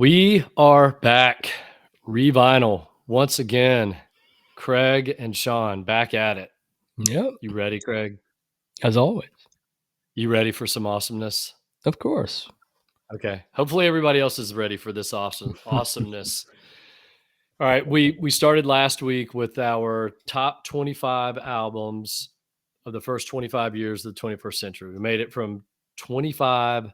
We are back. Revinyl once again. Craig and Shawn back at it. Yep. You ready, Craig? As always. You ready for some awesomeness? Of course. Okay. Hopefully everybody else is ready for this awesomeness. All right. We started last week with our top 25 albums of the first 25 years of the 21st century. We made it from 25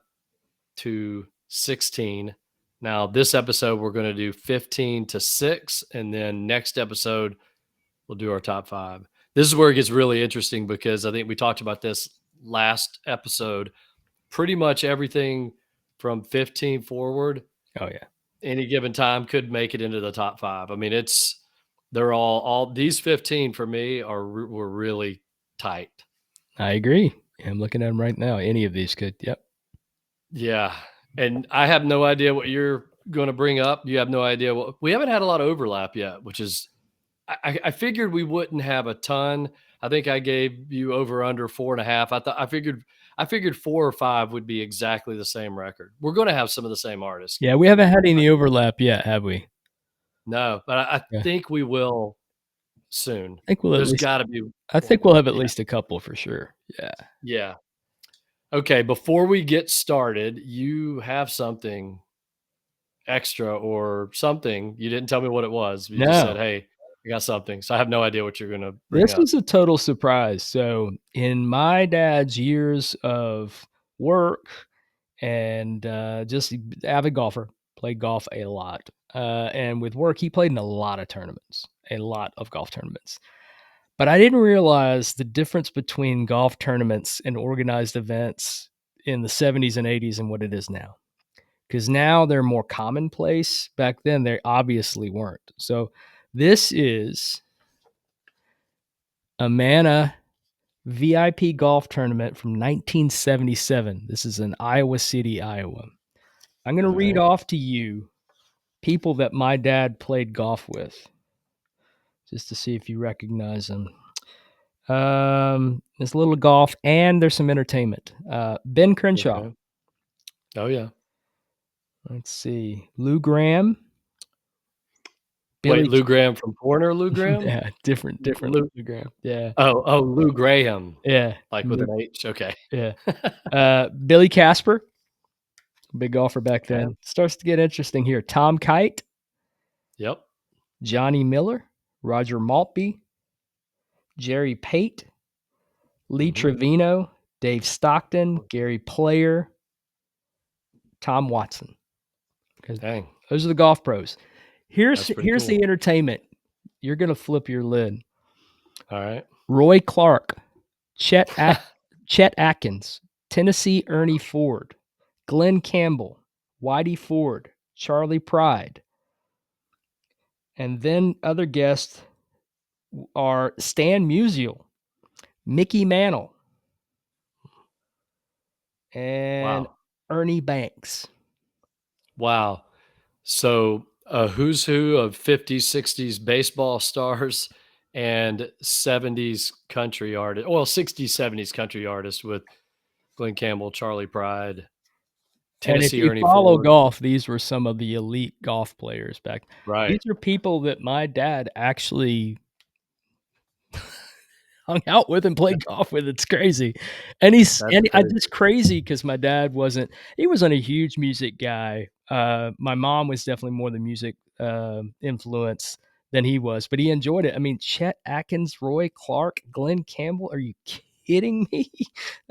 to 16. Now, this episode, we're going to do 15 to 6. And then next episode, we'll do our top 5. This is where it gets really interesting because I think we talked about this last episode. Pretty much everything from 15 forward, Oh, yeah. any given time could make it into the top 5. I mean, they're all these 15 for me were really tight. I agree. I'm looking at them right now. Any of these could. Yep. Yeah. And I have no idea what you're going to bring up. You have no idea we haven't had a lot of overlap yet, which is, I figured we wouldn't have a ton. I think I gave you over under 4.5. I figured 4 or 5 would be exactly the same record. We're going to have some of the same artists. Yeah, we haven't had any overlap yet, have we? No, but I think we will soon. I think we'll There's got to be. I think we'll have at least a couple for sure. Yeah. Yeah. Okay. Before we get started, you have something extra or something. You didn't tell me what it was. You just said, "Hey, I got something." So I have no idea what you're going to bring up. This was a total surprise. So in my dad's years of work and just avid golfer, played golf a lot. And with work, he played in a lot of golf tournaments. But I didn't realize the difference between golf tournaments and organized events in the 70s and 80s and what it is now. Because now they're more commonplace. Back then, they obviously weren't. So this is a Mana VIP golf tournament from 1977. This is in Iowa City, Iowa. I'm going to read off to you people that my dad played golf with, just to see if you recognize them. There's a little golf and there's some entertainment. Ben Crenshaw. Okay. Oh yeah. Let's see. Lou Graham. Wait, Lou Graham from Corner Lou Graham? Yeah, different Lou Graham. Yeah. Oh, Lou Graham. Yeah. Like with an H. Okay. Yeah. Billy Casper. Big golfer back then. Starts to get interesting here. Tom Kite. Yep. Johnny Miller. Roger Maltby. Jerry Pate. Lee Trevino. Dave Stockton. Gary Player. Tom Watson. Dang. Those are the golf pros. Here's cool. The entertainment. You're going to flip your lid. All right. Roy Clark. Chet Atkins. Tennessee Ernie Ford. Glenn Campbell. Whitey Ford. Charlie Pride. And then other guests are Stan Musial. Mickey Mantle. And Ernie Banks. Wow. So a who's who of 50s, 60s baseball stars and 70s country artists. Well, 60s, 70s country artists with Glenn Campbell, Charlie Pride, Tennessee and if Ernie you follow Ford. golf, these were some of the elite golf players back. Right. These are people that my dad actually hung out with and played golf with. It's crazy. And it's crazy because my dad wasn't a huge music guy. My mom was definitely more the music influence than he was, but he enjoyed it. I mean, Chet Atkins, Roy Clark, Glenn Campbell. Are you kidding me?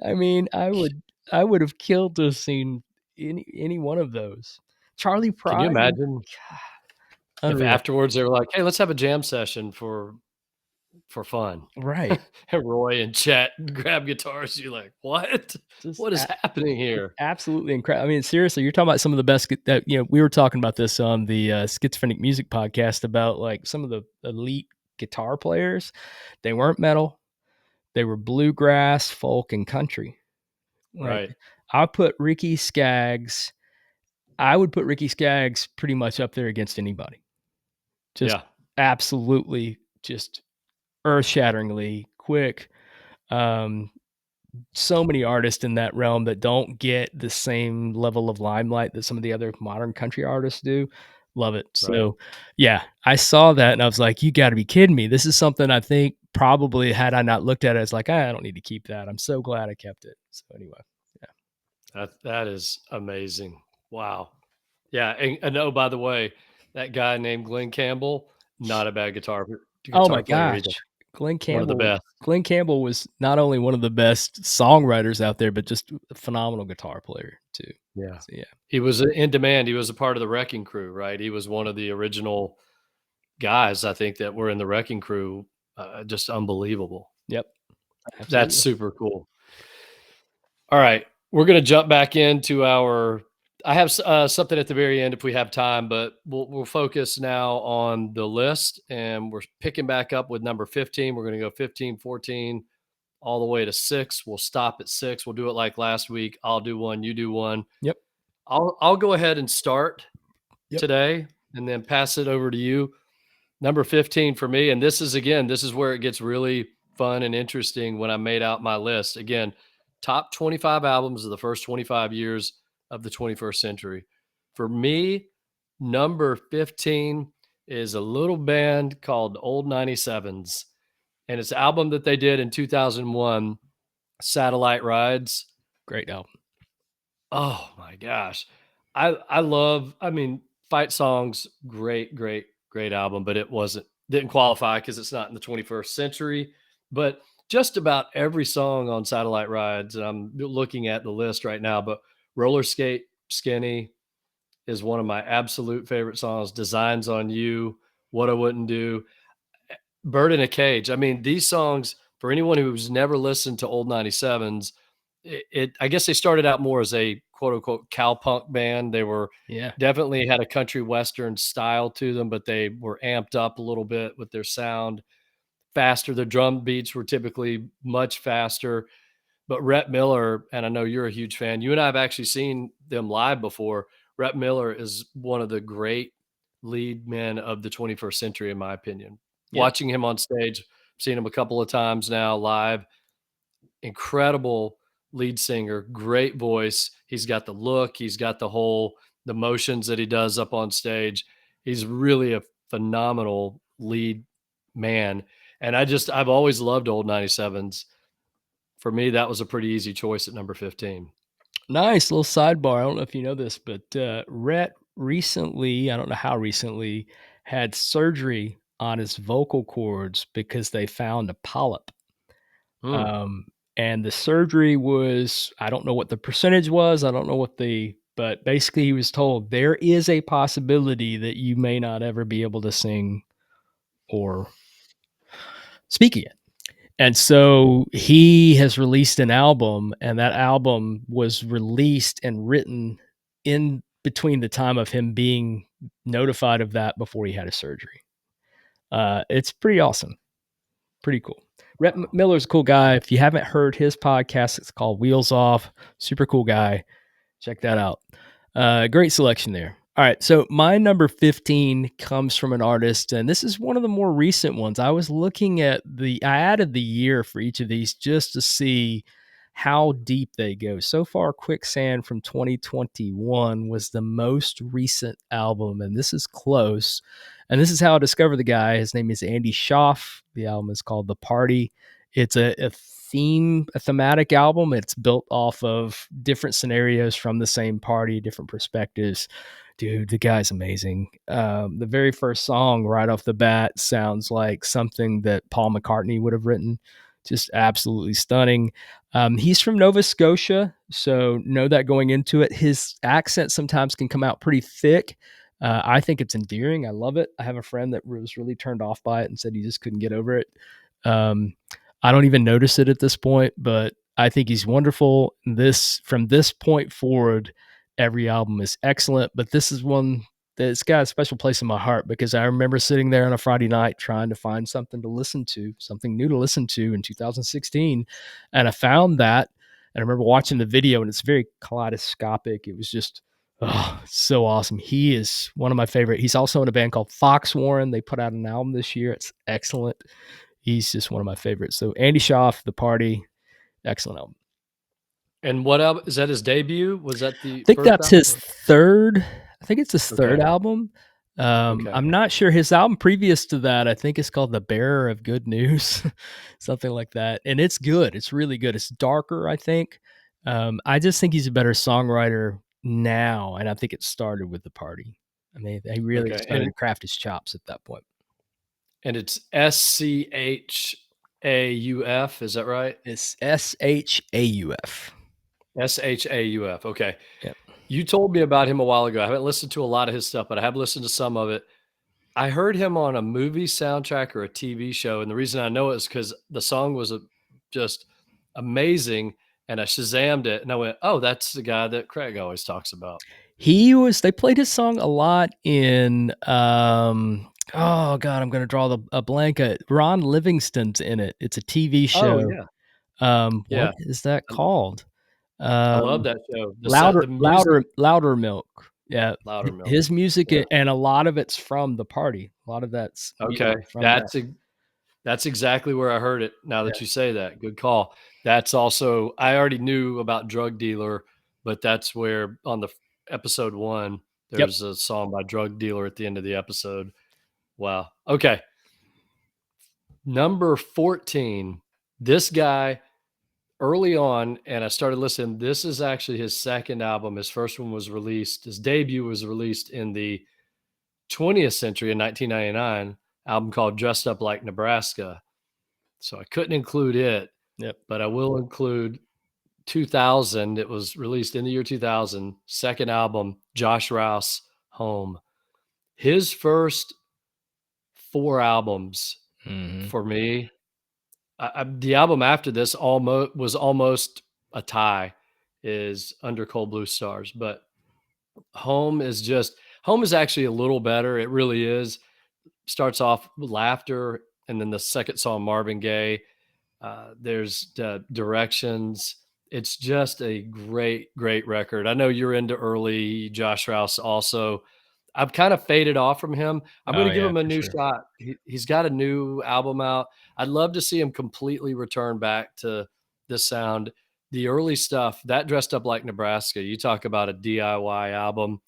I mean, I would have killed to have seen any one of those. Charlie Pride. Can you imagine if afterwards they were like, "Hey, let's have a jam session for fun." Right. And Roy and Chet grab guitars. You're like, what? What is happening here? Absolutely incredible. I mean, seriously, you're talking about some of the best that, we were talking about this on the Schizophrenic Music podcast about like some of the elite guitar players. They weren't metal. They were bluegrass, folk, and country. Right. I would put Ricky Skaggs pretty much up there against anybody. Just absolutely just earth-shatteringly quick, so many artists in that realm that don't get the same level of limelight that some of the other modern country artists do. Love it. Right. So, yeah, I saw that and I was like, you got to be kidding me. This is something I think probably had I not looked at it, it's like, I don't need to keep that. I'm so glad I kept it. So, anyway, yeah. That is amazing. Wow. Yeah, and oh, by the way, that guy named Glenn Campbell, not a bad Oh my guitar player either. gosh. Glenn One of the Campbell best. Glenn Campbell was not only one of the best songwriters out there, but just a phenomenal guitar player too. Yeah. So, yeah. He was in demand. He was a part of the Wrecking Crew, right? He was one of the original guys, I think, that were in the Wrecking Crew. Just unbelievable. Yep. That's Absolutely. super cool. All right, we're gonna jump back into our. I have something at the very end if we have time, but we'll focus now on the list, and we're picking back up with number 15. We're gonna go 15, 14, all the way to 6. We'll stop at 6. We'll do it like last week. I'll do one, you do one. Yep. I'll go ahead and start Yep. today, and then pass it over to you. Number 15 for me, and this is where it gets really fun and interesting when I made out my list. Again, top 25 albums of the first 25 years of the 21st century. For me, number 15 is a little band called Old 97s, and it's an album that they did in 2001, Satellite Rides. Great album. Oh my gosh. I love, I mean, Fight Songs, great album, but it didn't qualify because it's not in the 21st century. But just about every song on Satellite Rides, and I'm looking at the list right now, but Roller Skate Skinny is one of my absolute favorite songs. Designs on You, What I Wouldn't Do, Bird in a Cage. I mean, these songs, for anyone who's never listened to Old 97s, I guess they started out more as a quote unquote cowpunk band. They were Yeah. definitely had a country western style to them, but they were amped up a little bit with their sound, faster. The drum beats were typically much faster. But Rhett Miller, and I know you're a huge fan. You and I have actually seen them live before. Rhett Miller is one of the great lead men of the 21st century, in my opinion. Yeah. Watching him on stage, seen him a couple of times now live. Incredible lead singer, great voice. He's got the look, he's got the motions that he does up on stage. He's really a phenomenal lead man. And I've always loved Old 97s. For me, that was a pretty easy choice at number 15. Nice little sidebar. I don't know if you know this, but Rhett recently, I don't know how recently, had surgery on his vocal cords because they found a polyp. Mm, Um, and the surgery was, I don't know what the percentage was. I don't know but basically he was told there is a possibility that you may not ever be able to sing or speak again. And so he has released an album, and that album was released and written in between the time of him being notified of that before he had his surgery. It's pretty awesome. Pretty cool. Rhett Miller's a cool guy. If you haven't heard his podcast, it's called Wheels Off. Super cool guy. Check that out. Great selection there. All right, so my number 15 comes from an artist, and this is one of the more recent ones. I was looking at I added the year for each of these just to see how deep they go. So far, Quicksand from 2021 was the most recent album, and this is close. And this is how I discovered the guy. His name is Andy Schaaf. The album is called The Party. It's a thematic album. It's built off of different scenarios from the same party, different perspectives. Dude, the guy's amazing. The very first song right off the bat sounds like something that Paul McCartney would have written. Just absolutely stunning. He's from Nova Scotia, so know that going into it. His accent sometimes can come out pretty thick. I think it's endearing. I love it. I have a friend that was really turned off by it and said he just couldn't get over it. Um, I don't even notice it at this point, but I think he's wonderful. From this point forward, every album is excellent, but this is one that's got a special place in my heart because I remember sitting there on a Friday night trying to find something to listen to, something new to listen to in 2016. And I found that. And I remember watching the video, and it's very kaleidoscopic. It was just, oh, so awesome. He is one of my favorite. He's also in a band called Foxwarren. They put out an album this year. It's excellent. He's just one of my favorites. So Andy Schaaf, The Party, excellent album. And what album is that? His debut? Was that the Think first that's his album? third. I think it's his Okay. third album. Okay. I'm not sure his album previous to that. I think it's called "The Bearer of Good News," something like that, and it's good. It's really good. It's darker, I think. I just think he's a better songwriter now, and I think it started with the party. I mean, he really Okay. started to craft his chops at that point. And it's SCHAUF. Is that right? It's SHAUF. SHAUF. Okay. Yep. You told me about him a while ago. I haven't listened to a lot of his stuff, but I have listened to some of it. I heard him on a movie soundtrack or a TV show, and the reason I know it is because the song was just amazing, and I Shazammed it, and I went, "Oh, that's the guy that Craig always talks about." They played his song a lot in, oh god, I'm gonna draw a blank. Ron Livingston's in it. It's a TV Oh show. yeah, What yeah. is that I, called? I love Um, that show. The music, Louder Milk. Yeah, louder milk. his music, Yeah. and a lot of it's from the party. A lot of that's music Okay, from that. that's exactly where I heard it. Now Yeah. that you say that, good call. That's also I already knew about Drug Dealer, but that's where on the episode one, Yep. there's a song by Drug Dealer at the end of the episode. Wow. Okay. Number 14. This guy early on, and I started listening. This is actually his second album. His first one was released, his debut was released in the 20th century in 1999, album called Dressed Up Like Nebraska. So I couldn't include it, Yep. but I will include 2000. It was released in the year 2000, second album, Josh Rouse, Home. His first four albums Mhm. for me, the album after this almost a tie, is Under Cold Blue Stars, but Home is actually a little better. It really is. Starts off with Laughter, and then the second song, Marvin Gaye. There's Directions. It's just a great, great record. I know you're into early Josh Rouse also. I've kind of faded off from him. I'm going Oh, to give yeah, him a for new sure. shot. He's got a new album out. I'd love to see him completely return back to the sound. The early stuff, that Dressed Up Like Nebraska, you talk about a DIY album.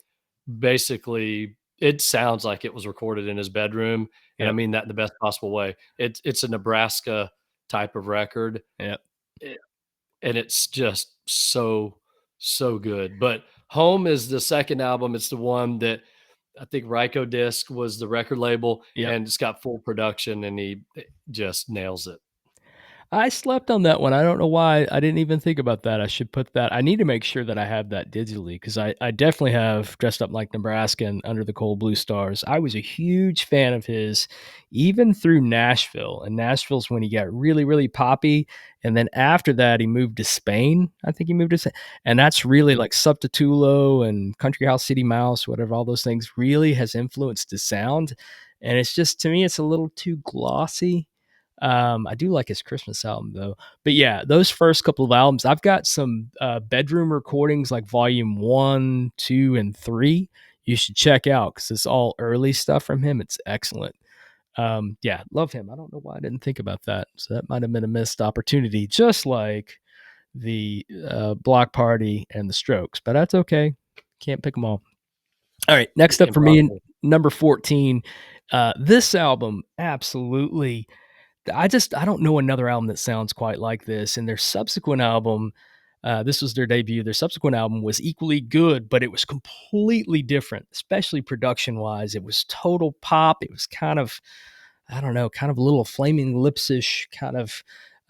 Basically, it sounds like it was recorded in his bedroom, and I Yep. mean that in the best possible way. It's a Nebraska type of record, Yep. eh, and it's just so good. But Home is the second album. It's the one that I think Ryko Disc was the record label, Yep. and it's got full production, and he just nails it. I slept on that one. I don't know why. I didn't even think about that. I should put that. I need to make sure that I have that digitally because I definitely have Dressed Up Like Nebraska and Under the Cold Blue Stars. I was a huge fan of his, even through Nashville. And Nashville's when he got really, really poppy. And then after that, he moved to Spain. I think he moved to Spain. And that's really Mm, like Subtitulo and Country House City Mouse, whatever, all those things really has influenced his sound. And it's just, to me, it's a little too glossy. I do like his Christmas album though. But yeah, those first couple of albums, I've got some bedroom recordings like volume 1, 2, and 3. You should check out because it's all early stuff from him. It's excellent. Yeah, love him. I don't know why I didn't think about that. So that might have been a missed opportunity, just like the Block Party and the Strokes. But that's okay. Can't pick them all right, next up for me, impossible. number 14. This album absolutely I don't know another album that sounds quite like this. And their subsequent album, this was their debut. Their subsequent album was equally good, but it was completely different, especially production wise. It was total pop. It was kind of, I don't know, kind of a little Flaming Lips-ish, kind of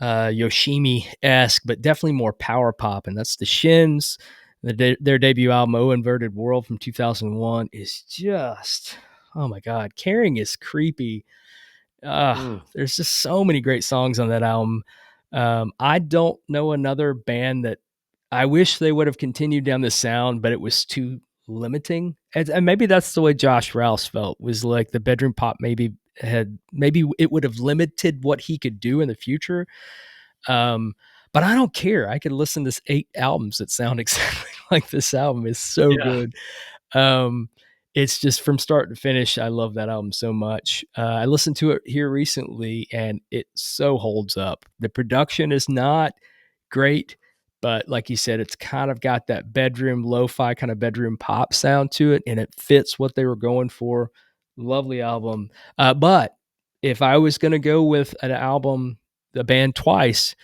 Yoshimi esque, but definitely more power pop. And that's the Shins. Their debut album, Oh Inverted World from 2001, is just, oh my God, Caring is creepy. Mm, There's just so many great songs on that album. I don't know another band that I wish they would have continued down the sound, but it was too limiting. And maybe that's the way Josh Rouse felt, was like the bedroom pop maybe it would have limited what he could do in the future. Um, but I don't care. I could listen to 8 albums that sound exactly like this album. It's so yeah. good. Um, it's just from start to finish. I love that album so much. I listened to it here recently and it so holds up. The production is not great, But like you said, it's kind of got that bedroom lo-fi kind of bedroom pop sound to it, and it fits what they were going for. Lovely album. But if I was going to go with an album, the band Twice,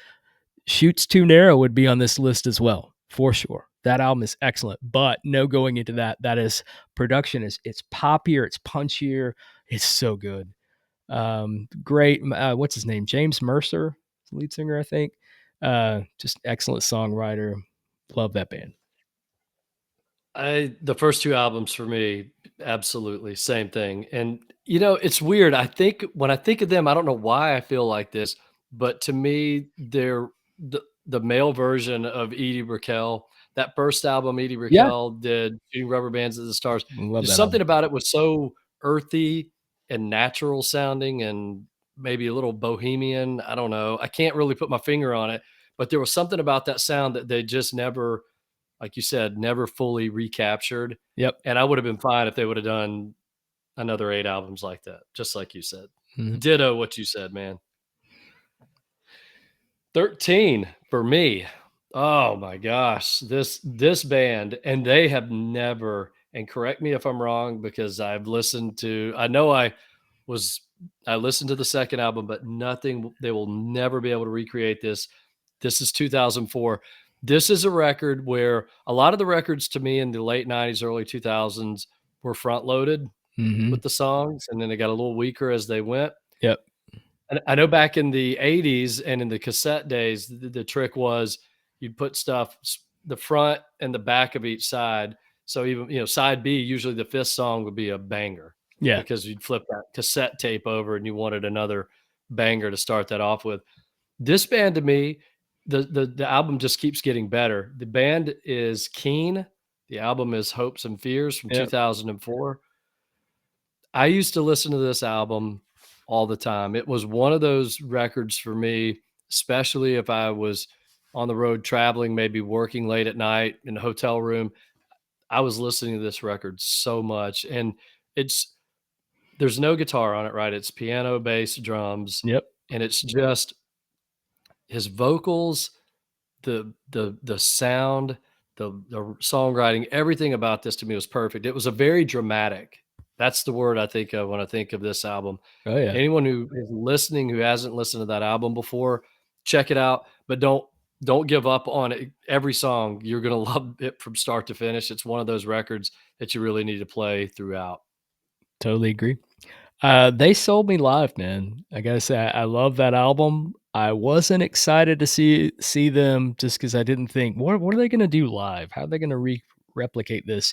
Shoots Too Narrow would be on this list as well, for sure. That album is excellent, but no going into that. That is production is it's poppier, it's punchier, it's so good. Great. What's his name? James Mercer, lead singer, I think. Just excellent songwriter. Love that band. The first two albums for me, absolutely same thing. And you know, it's weird. I think when I think of them, I don't know why I feel like this, but to me, they're the male version of Edie Brickell. That first album Edie Yeah, Brickell did, Shooting Rubber Bands at the Stars. love Just that something album. about it was so earthy and natural sounding, and maybe a little bohemian. I don't know. I can't really put my finger on it, but there was something about that sound that they just never, like you said, never fully recaptured. Yep. And I would have been fine if they would have done another 8 albums like that, just like you said. Mhm. Ditto what you said, man. 13 for me. Oh my gosh, this band, and they have never, and correct me if I'm wrong because I've listened to, I know was I listened to the second album, but nothing, they will never be able to recreate this. This is 2004. This is a record where a lot of the records to me in the late 90s, early 2000s were front loaded Mhm. with the songs, and then they got a little weaker as they went. Yep. And I know back in the '80s and in the cassette days, the trick was you'd put stuff the front and the back of each side. So even, you know, side B, usually the fifth song would be a banger Yeah. because you'd flip that cassette tape over and you wanted another banger to start that off with. This band to me, the album just keeps getting better. The band is Keen. The album is Hopes and Fears from Yep. 2004. I used to listen to this album all the time. It was one of those records for me, especially if I was on the road traveling, maybe working late at night in a hotel room. I was listening to this record so much. And it's there's no guitar on it, right? It's piano, bass, drums, Yep. and it's just his vocals, the sound, the songwriting, everything about this to me was perfect. It was a very dramatic. That's the word I think of when I think of this album. Oh yeah. Anyone who is listening who hasn't listened to that album before, check it out, but don't give up on it. Every song, you're gonna love it from start to finish. It's one of those records that you really need to play throughout. Totally agree. They sold me live, man. I gotta say, I love that album. I wasn't excited to see them just because I didn't think, what are they gonna do live? How are they gonna replicate this?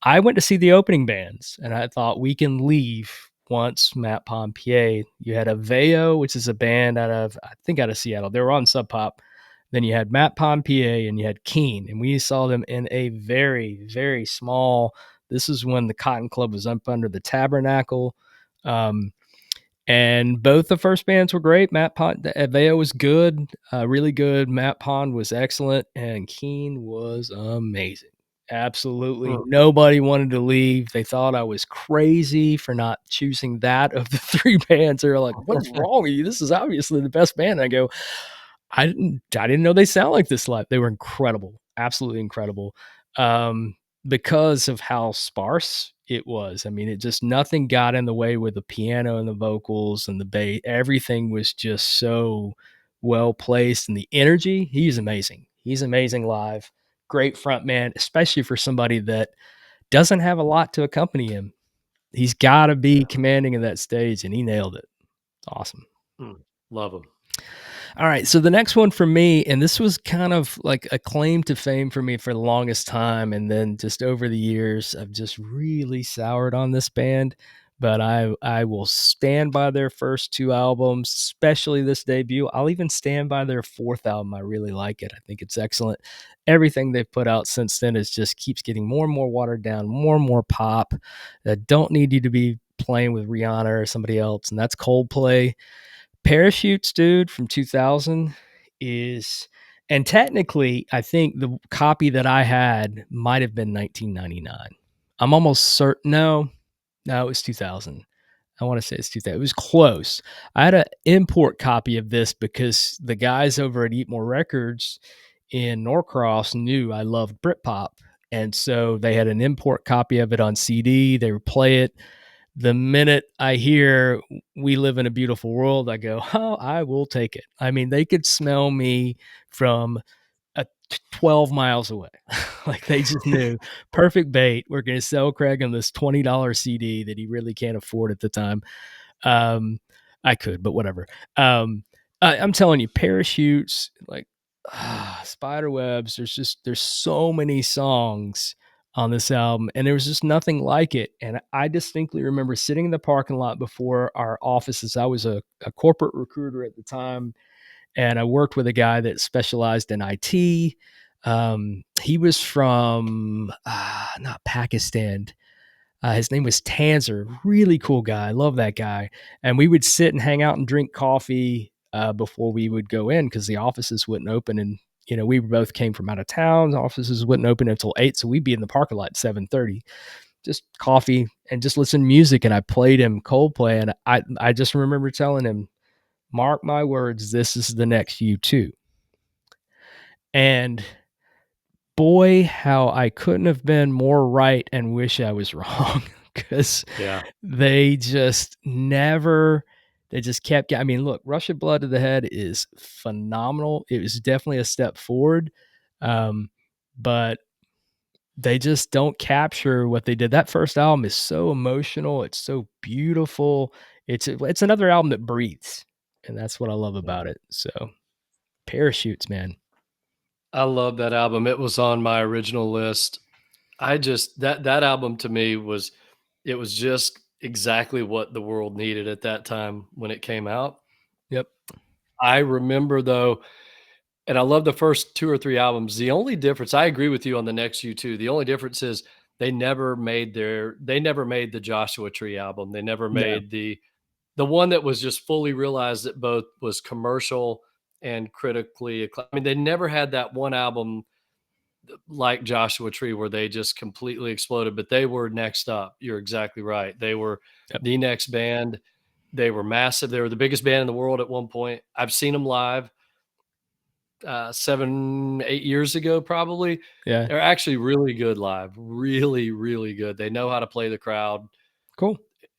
I went to see the opening bands, and I thought We Can Leave once Matt Pompier. You had Aveo, which is a band I think out of Seattle. They were on Sub Pop. Then you had Matt Pompier and you had Keen, and we saw them in a very, very small. This is when the Cotton Club was up under the Tabernacle. Um, and both the first bands were great. Matt Pond, Aveo was good, really good. Matt Pond was excellent, and Keen was amazing. Absolutely Mm. nobody wanted to leave. They thought I was crazy for not choosing that of the three bands. They were like, "What's wrong with you? This is obviously the best band." And I go, I didn't know they sound like this live. They were incredible, absolutely incredible, because of how sparse it was. I mean, it just nothing got in the way with the piano and the vocals and the bass. Everything was just so well placed, and the energy. He's amazing. He's amazing live. Great front man, especially for somebody that doesn't have a lot to accompany him. He's got to be commanding of that stage, and he nailed it. Awesome. Mm. Love them. All right, so the next one for me, and this was kind of like a claim to fame for me for the longest time, and then just over the years, I've just really soured on this band. But I will stand by their first two albums, especially this debut. I'll even stand by their fourth album. I really like it. I think it's excellent. Everything they've put out since then is just keeps getting more and more watered down, more and more pop. That don't need you to be playing with Rihanna or somebody else, and that's Coldplay. Parachutes, dude, from 2000 is, and technically, I think the copy that I had might have been 1999. I'm almost certain. No, it was 2000. I want to say it's 2000. It was close. I had an import copy of this because the guys over at Eat More Records in Norcross knew I loved Britpop. And so they had an import copy of it on CD. They would play it. The minute I hear "We Live in a Beautiful World," I go, oh, I will take it. I mean, they could smell me from 12 miles away. Like they just knew perfect bait. We're going to sell Craig on this $20 CD that he really can't afford at the time. Um, I could, but whatever. I'm telling you, parachutes, like spider webs. There's so many songs on this album, and there was just nothing like it. And I distinctly remember sitting in the parking lot before our offices. I was a corporate recruiter at the time, and I worked with a guy that specialized in IT. He was from not Pakistan. His name was Tanzer, really cool guy. I love that guy. And we would sit and hang out and drink coffee before we would go in because the offices wouldn't open. And we both came from out of town. The offices wouldn't open until 8, so we'd be in the parking lot at 7:30, just coffee and just listen to music. And I played him Coldplay, and I just remember telling him, "Mark my words, this is the next U2." And boy, how I couldn't have been more right and wish I was wrong, because Yeah. they just never, they just kept, I mean, look, Rush of Blood to the Head is phenomenal. It was definitely a step forward. But they just don't capture what they did. That first album is so emotional. It's so beautiful. It's another album that breathes. And that's what I love Yeah. about it. So Parachutes, man. I love that album. It was on my original list. I just that album to me was it was just exactly what the world needed at that time when it came out. Yep. I remember though, and I love the first 2 or 3 albums. The only difference, I agree with you on the next U2. The only difference is they never made the Joshua Tree album. They never No. made the one that was just fully realized that both was commercial and critically acclaimed. I mean, they never had that one album like Joshua Tree where they just completely exploded, but they were next up. You're exactly right. They were Yep. the next band. They were massive. They were the biggest band in the world at one point. I've seen them live 7, 8 years ago, probably. Yeah. They're actually really good live. Really, really good. They know how to play the crowd. Cool.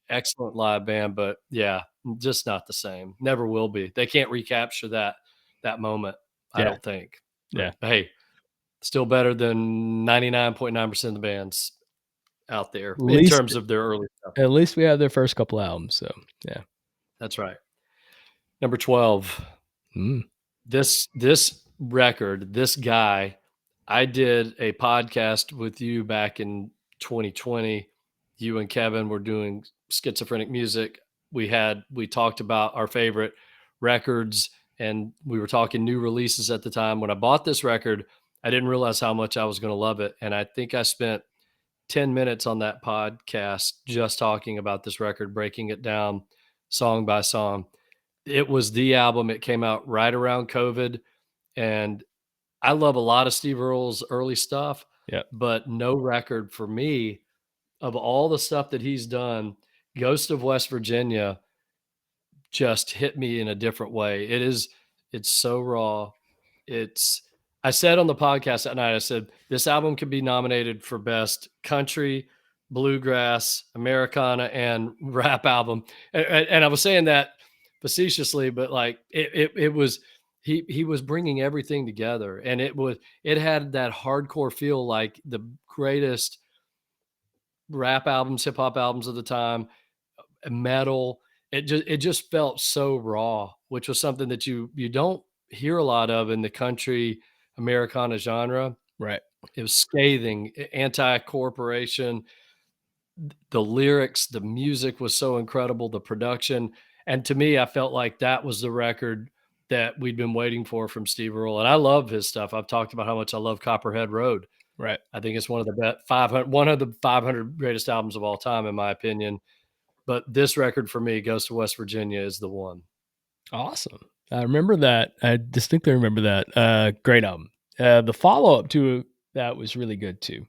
Excellent live band, but yeah, just not the same. Never will be. They can't recapture that moment, I Yeah. don't think. But Yeah. hey, still better than 99.9% of the bands out there At in least terms of their early stuff. at least we have their first couple albums. So yeah. That's right. Number 12. Mm. This record, this guy, I did a podcast with you back in 2020. You and Kevin were doing schizophrenic music. We talked about our favorite records, and we were talking new releases at the time. When I bought this record, I didn't realize how much I was going to love it. And I think I spent 10 minutes on that podcast just talking about this record, breaking it down song by song. It was the album. It came out right around COVID, and I love a lot of Steve Earle's early stuff, Yeah. but no record for me of all the stuff that he's done, Ghost of West Virginia just hit me in a different way. It's so raw. It's I said on the podcast that night, I said, this album could be nominated for best country, bluegrass, Americana, and rap album. And I was saying that facetiously, but like it was he was bringing everything together, and it had that hardcore feel like the greatest rap albums, hip hop albums of the time, metal. It just felt so raw, which was something that you don't hear a lot of in the country Americana genre. Right. It was scathing, anti-corporation. The lyrics, the music was so incredible, the production, and to me, I felt like that was the record that we'd been waiting for from Steve Earle. And I love his stuff. I've talked about how much I love Copperhead Road. Right. I think it's one of the best 500, one of the 500 greatest albums of all time, in my opinion. But this record for me, Ghost of West Virginia, is the one. Awesome. I remember that. I distinctly remember that. Great album. The follow up to that was really good too.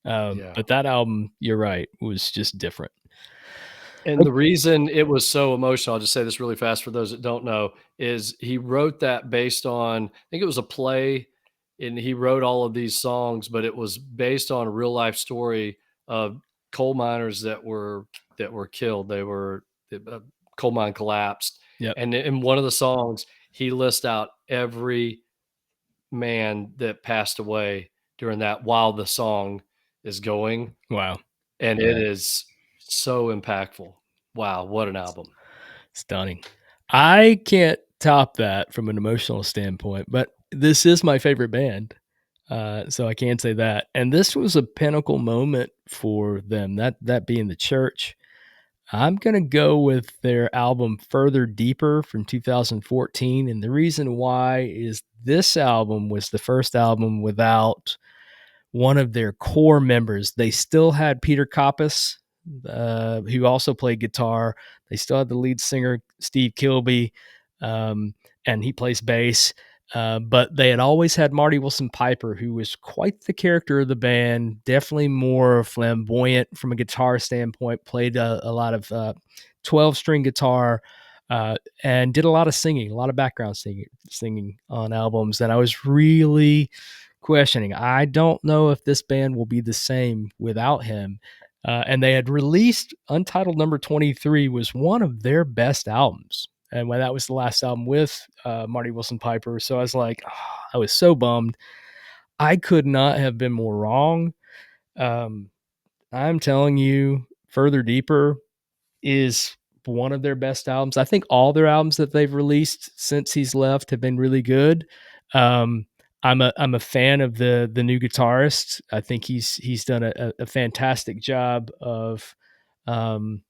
Yeah. But that album, you're right, was just different. And the reason it was so emotional, I'll just say this really fast for those that don't know, is he wrote that based on, I think it was a play and he wrote all of these songs, but it was based on a real life story of coal miners that were killed. They were coal mine collapsed, Yep. and in one of the songs, he lists out every man that passed away during that while the song is going, Wow. and it is so impactful. Wow, what an album! Stunning. I can't top that from an emotional standpoint, but this is my favorite band. So I can say that. And this was a pinnacle moment for them, that being the church. I'm going to go with their album Further Deeper from 2014. And the reason why is this album was the first album without one of their core members. They still had Peter Koppes, who also played guitar. They still had the lead singer, Steve Kilbey, um, and he plays bass. But they had always had Marty Wilson Piper, who was quite the character of the band, definitely more flamboyant from a guitar standpoint, played a lot of 12-string guitar, and did a lot of singing, a lot of background singing on albums. And I was really questioning. I don't know if this band will be the same without him. And they had released Untitled Number 23 was one of their best albums. And when that was the last album with Marty Wilson Piper. So I was like, oh, I was so bummed. I could not have been more wrong. Um, I'm telling you, Further Deeper is one of their best albums. I think all their albums that they've released since he's left have been really good. Um, I'm a fan of the new guitarist. I think he's done a fantastic job um,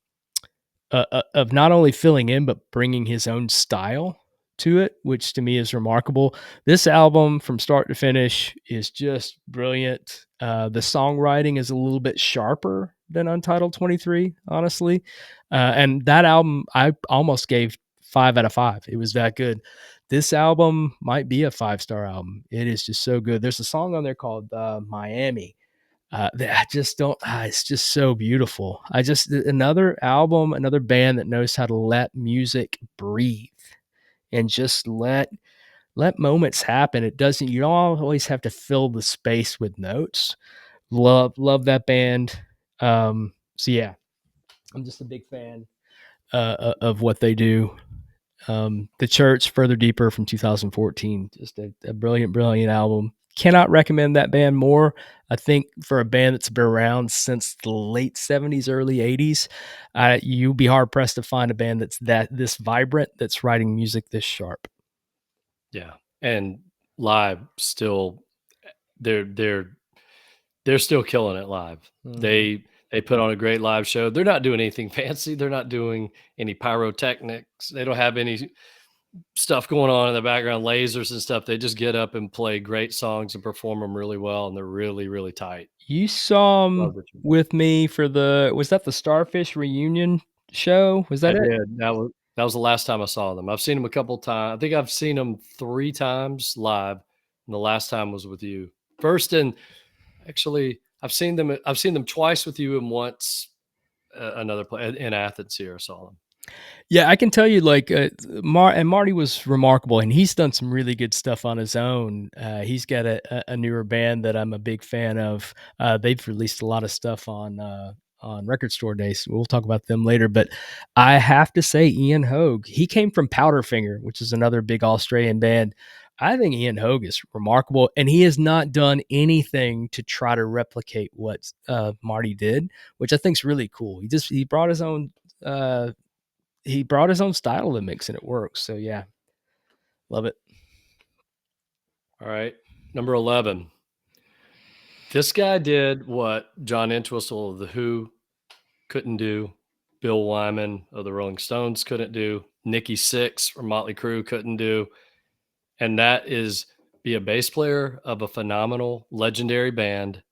of not only filling in but bringing his own style to it, which to me is remarkable. This album from start to finish is just brilliant. The songwriting is a little bit sharper than Untitled 23, honestly. And that album, I almost gave 5 out of 5. It was that good. This album might be a 5-star album. It is just so good. There's a song on there called Miami, that I just don't. It's just so beautiful. I just another album, another band that knows how to let music breathe and just let moments happen. It doesn't. You don't always have to fill the space with notes. Love that band. So yeah, I'm just a big fan of what they do. The Church, Further Deeper from 2014, just a brilliant album. Cannot recommend that band more. I think for a band that's been around since the late 70s, early 80s, you'll be hard pressed to find a band that's this vibrant, that's writing music this sharp. Yeah, and live still they're they're still killing it live. Mhm. They put on a great live show. They're not doing anything fancy. They're not doing any pyrotechnics. They don't have any stuff going on in the background, lasers and stuff. They just get up and play great songs and perform them really well, and they're really, really tight. You saw Love 'em the with me for was that the Starfish reunion show? Was I that it? did. That was the last time I saw them. I've seen them a couple times. I think I've seen them 3 times live, and the last time was with you. First and actually, I've seen them twice with you and once, another play in Athens here, I saw them. Yeah, I can tell you, like, Marty was remarkable, and he's done some really good stuff on his own. He's got a newer band that I'm a big fan of. They've released a lot of stuff on Record Store Days. We'll talk about them later, but I have to say, Ian Hogue, he came from Powderfinger, which is another big Australian band. I think Ian Hogue is remarkable, and he has not done anything to try to replicate what Marty did, which I think is really cool. He brought his own. He brought his own style to the mix and it works. So yeah, love it. All right, number 11. This guy did what John Entwistle of The Who couldn't do, Bill Wyman of the Rolling Stones couldn't do, Nikki Sixx from Motley Crue couldn't do, and that is be a bass player of a phenomenal, legendary band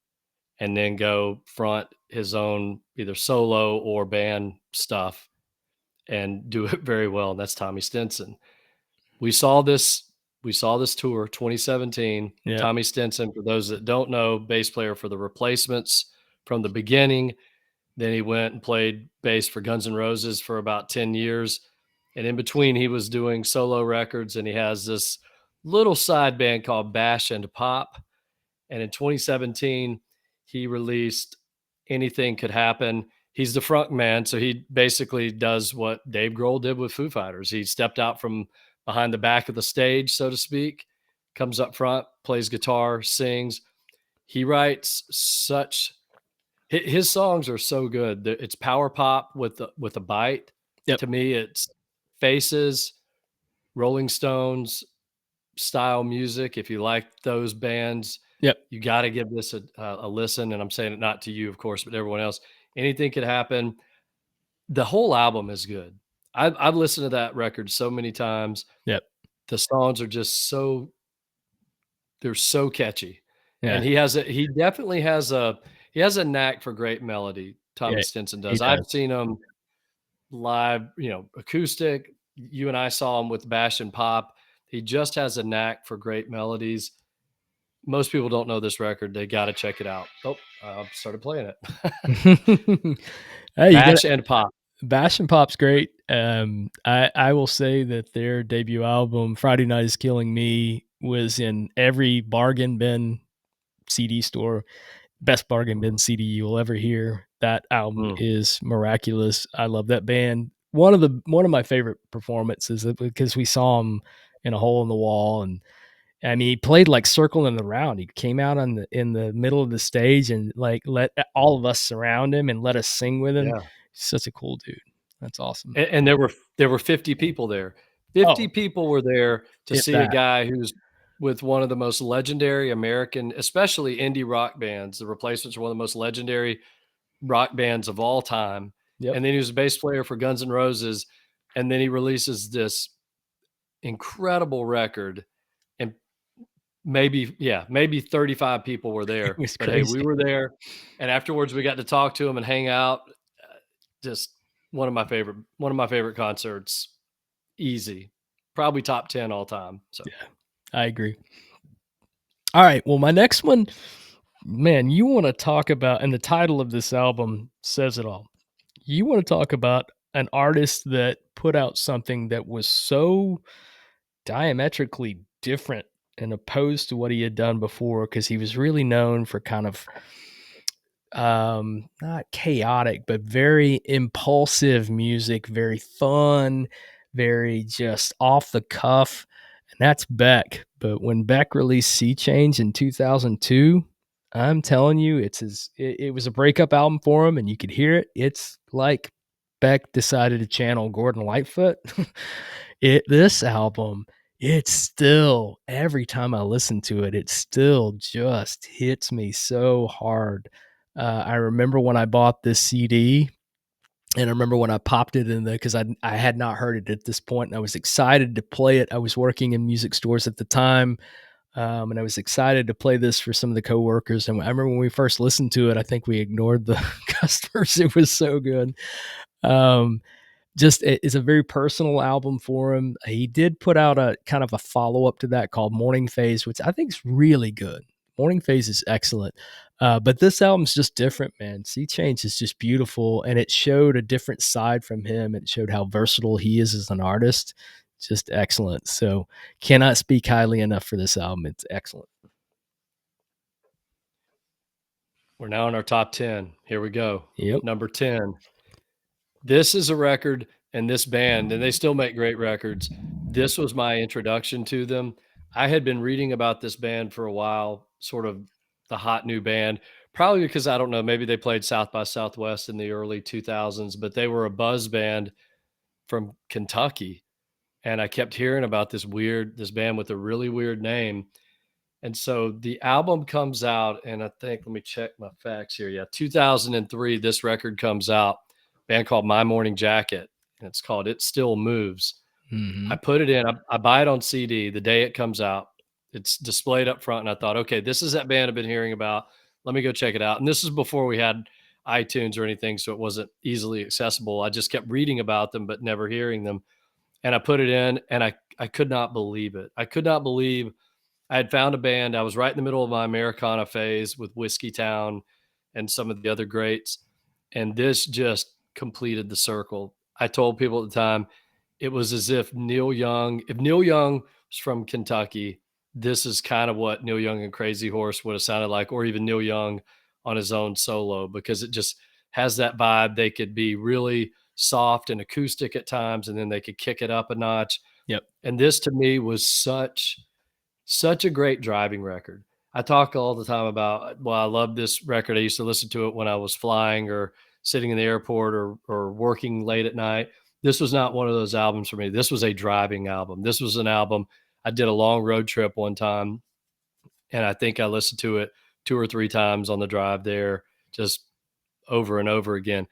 and then go front his own either solo or band stuff and do it very well. And that's Tommy Stinson. We saw this tour 2017. Yeah. Tommy Stinson, for those that don't know, bass player for the Replacements from the beginning. Then he went and played bass for Guns N' Roses for about 10 years. And in between, he was doing solo records, and he has this little side band called Bash and Pop. And in 2017, he released Anything Could Happen. He's the front man, so he basically does what Dave Grohl did with Foo Fighters. He stepped out from behind the back of the stage, so to speak, comes up front, plays guitar, sings. He writes such his songs are so good. It's power pop with a bite. Yep. To me, it's Faces, Rolling Stones style music. If you like those bands, Yep. you got to give this a listen. And I'm saying it not to you, of course, but everyone else. Anything Could Happen. The whole album is good. I've listened to that record so many times. Yep. The songs are just they're so catchy. And Yeah. he definitely has a knack for great melody. Tommy Yeah. Stinson He does. I've does. seen him live, acoustic. You and I saw him with Bash and Pop. He just has a knack for great melodies. Most people don't know this record. They got to check it out. Oh, I started playing it. Hey, you got Bash and Pop. Bash and Pop's great. I will say that their debut album, Friday Night Is Killing Me, was in every bargain bin CD store. Best bargain bin CD you will ever hear. That album Mm, is miraculous. I love that band. One of my favorite performances because we saw him in a hole in the wall, and I mean he played like circling around. He came out in the middle of the stage and like let all of us surround him and let us sing with him. yeah. He's such a cool dude. That's awesome. And there were 50 people there. 50 Oh, people were there to if see a that. guy who's with one of the most legendary American, especially indie rock bands. The Replacements are one of the most legendary rock bands of all time. Yep. And then he was a bass player for Guns N' Roses. And then he releases this incredible record. And maybe 35 people were It there. was But hey, we crazy. were there. And afterwards we got to talk to him and hang out. Just one of my favorite concerts. Easy. Probably top 10 all time. So Yeah, I agree. All right. Well, my next one, man, you want to talk about, and the title of this album says it all. You want to talk about an artist that put out something that was so diametrically different and opposed to what he had done before because he was really known for kind of not chaotic but very impulsive music, very fun, very just off the cuff, and that's Beck. But when Beck released Sea Change in 2002, I'm telling you, it was a breakup album for him, and you could hear it. It's like Beck decided to channel Gordon Lightfoot. This album, it's still, every time I listen to it, it still just hits me so hard. I remember when I bought this CD, and I remember when I popped it in because I had not heard it at this point, and I was excited to play it. I was working in music stores at the time, and I was excited to play this for some of the coworkers. And I remember when we first listened to it, I think we ignored the customers. It was so good. Um, just it's a very personal album for him. He did put out a kind of a follow up to that called Morning Phase, which I think is really good. Morning Phase is excellent. But this album's just different, man. Sea Change is just beautiful, and it showed a different side from him. It showed how versatile he is as an artist. Just excellent. So cannot speak highly enough for this album. It's excellent. we're now in our top 10. Here we go. Yep. Number 10. This is a record and this band, and they still make great records. This was my introduction to them. I had been reading about this band for a while, sort of the hot new band, probably because I don't know, maybe they played South by Southwest in the early 2000s, but they were a buzz band from Kentucky. And I kept hearing about this band with a really weird name. And so the album comes out, and I think, let me check my facts here. Yeah, 2003, this record comes out, band called My Morning Jacket, and it's called It Still Moves. Mm-hmm. I put it in, I buy it on CD the day it comes out. It's displayed up front, and I thought, okay, this is that band I've been hearing about. Let me go check it out. And this is before we had iTunes or anything, so it wasn't easily accessible. I just kept reading about them, but never hearing them. And I put it in, and I could not believe it. I could not believe I had found a band. I was right in the middle of my Americana phase with Whiskey Town and some of the other greats. And this just completed the circle. I told people at the time, it was as if Neil Young was from Kentucky this is kind of what Neil Young and Crazy Horse would have sounded like, or even Neil Young on his own solo, because it just has that vibe. They could be really soft and acoustic at times, and then they could kick it up a notch. Yep. And this to me was such a great driving record. I talk all the time about, well, I love this record. I used to listen to it when I was flying or sitting in the airport or working late at night. This was not one of those albums for me. This was a driving album. This was an album. I did a long road trip one time, and I think I listened to it 2 or 3 times on the drive there, just over and over again.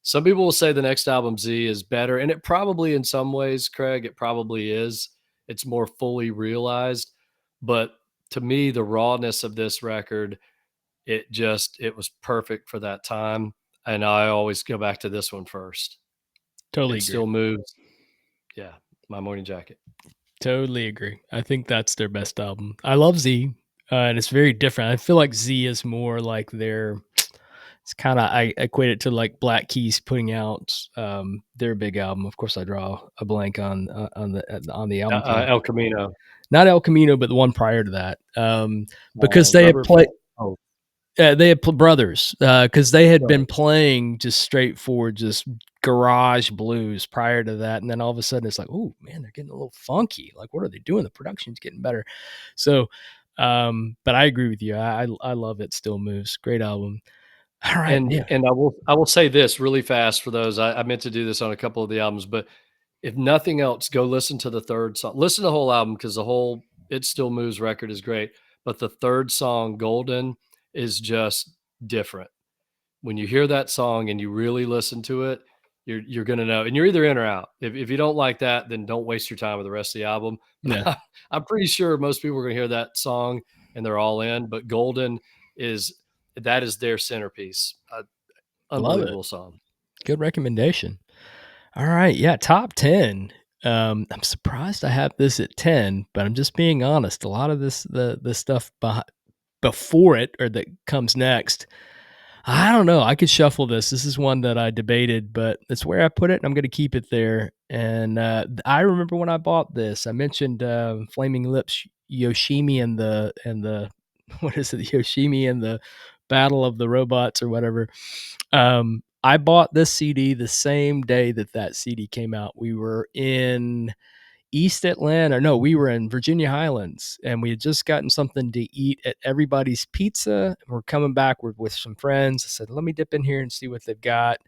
Some people will say the next album, Z, is better, and it probably, in some ways, Craig, it probably is. It's more fully realized, but to me, the rawness of this record, it was perfect for that time, and I always go back to this one first. Totally It agree. still moves. Yeah, My Morning Jacket. Totally agree. I think that's their best album. I love Z, and it's very different. I feel like Z is more like their. It's kind of I equate it to like Black Keys putting out their big album. Of course, I draw a blank on the album title. El Camino. Not El Camino, but the one prior to that, because they had Rubber played. Band. Oh, They had brothers because they had been Brothers. playing just straightforward, just garage blues prior to that, and then all of a sudden it's like, oh man, they're getting a little funky. Like, what are they doing? The production's getting better. So, but I agree with you. I love it. Still moves. Great album. All right, And yeah, I will say this really fast for those. I meant to do this on a couple of the albums, but if nothing else, go listen to the third song. Listen to the whole album because the whole "It Still Moves" record is great, but the third song, "Golden," is just different. When you hear that song and you really listen to it, you're gonna know, and you're either in or out. If you don't like that, then don't waste your time with the rest of the album. yeah, But I'm pretty sure most people are gonna hear that song and they're all in. But "Golden" is that is their centerpiece. love it. Unbelievable song. Good recommendation. All right, yeah, top 10. I'm surprised I have this at 10, but I'm just being honest. A lot of the stuff before it or that comes next, I don't know. I could shuffle this. This is one that I debated, but it's where I put it, and I'm going to keep it there. And I remember when I bought this. I mentioned Flaming Lips, Yoshimi, and the what is it, Yoshimi and the Battle of the Robots or whatever. I bought this CD the same day that CD came out. We were in East Atlanta. No, we were in Virginia Highlands, and we had just gotten something to eat at Everybody's Pizza. We're coming back with some friends. I said, let me dip in here and see what they've got.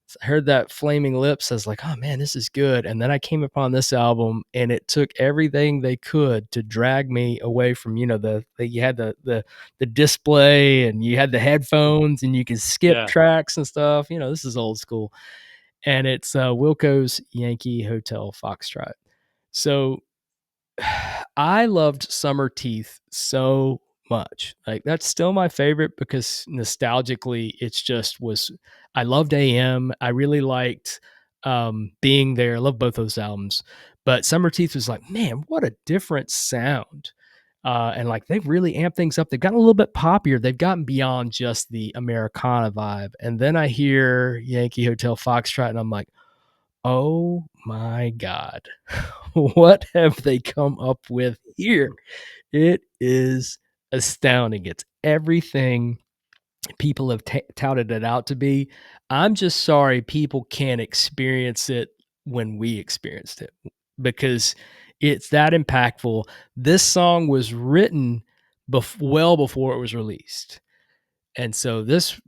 So I heard that Flaming Lips. I was like, oh man, this is good. And then I came upon this album, and it took everything they could to drag me away from, you had the display, and you had the headphones, and you could skip Yeah. tracks and stuff. This is old school. And it's Wilco's Yankee Hotel Foxtrot. So I loved Summer Teeth so much. Like, that's still my favorite because nostalgically it's just was I loved AM. I really liked Being There. I love both those albums. But Summer Teeth was like, man, what a different sound. And like they've really amped things up. They've gotten a little bit poppier. They've gotten beyond just the Americana vibe. And then I hear Yankee Hotel Foxtrot and I'm like, oh my God, what have they come up with here? It is astounding. It's everything people have touted it out to be. I'm just sorry people can't experience it when we experienced it because it's that impactful. This song was written well before it was released. And so this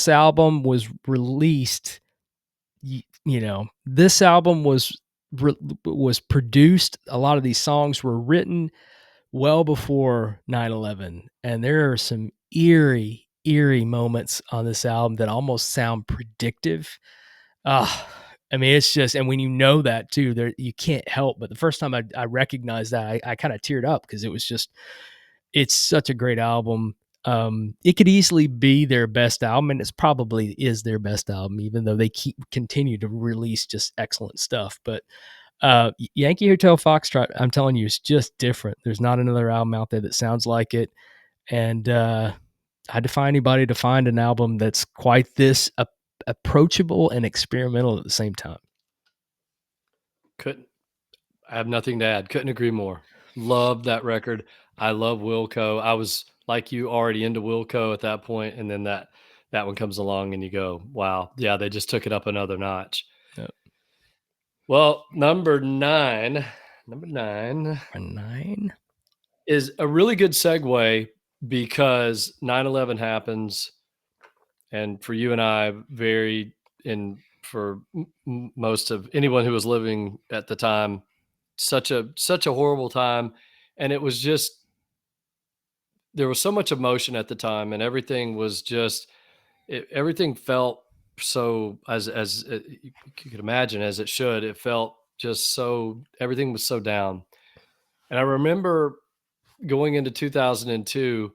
album was released, this album was produced. A lot of these songs were written well before 9/11, and there are some eerie moments on this album that almost sound predictive. I mean, it's just, and when you know that too, there you can't help. But the first time I recognized that, I kind of teared up because it was just, it's such a great album. It could easily be their best album, and it's probably is their best album, even though they continue to release just excellent stuff. But Yankee Hotel Foxtrot, I'm telling you, it's just different. There's not another album out there that sounds like it. And I defy anybody to find an album that's quite this approachable and experimental at the same time. Couldn't I have nothing to add. Couldn't agree more. Love that record. I love Wilco. I was like you already into Wilco at that point, and then that one comes along, and you go, "Wow, yeah, they just took it up another notch." Yep. Well, number nine A 9? is a really good segue because 9/11 happens, and for you and I, very in for most of anyone who was living at the time, such a horrible time, and it was just there was so much emotion at the time, and everything was just everything felt so as you could imagine as it should. It felt just so everything was so down, and I remember going into 2002.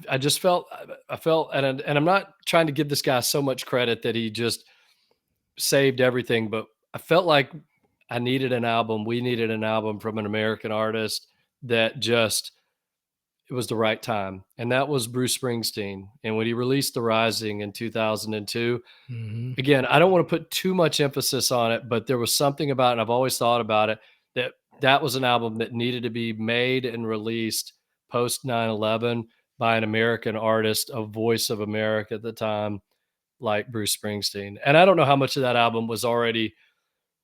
I just felt I felt and I'm not trying to give this guy so much credit that he just saved everything, but I felt like I needed an album. We needed an album from an American artist that just it was the right time. And that was Bruce Springsteen. And when he released The Rising in 2002, Mm-hmm. again, I don't want to put too much emphasis on it, but there was something about it, and I've always thought about it, that that was an album that needed to be made and released post 9/11 by an American artist, a voice of America at the time, like Bruce Springsteen. And I don't know how much of that album was already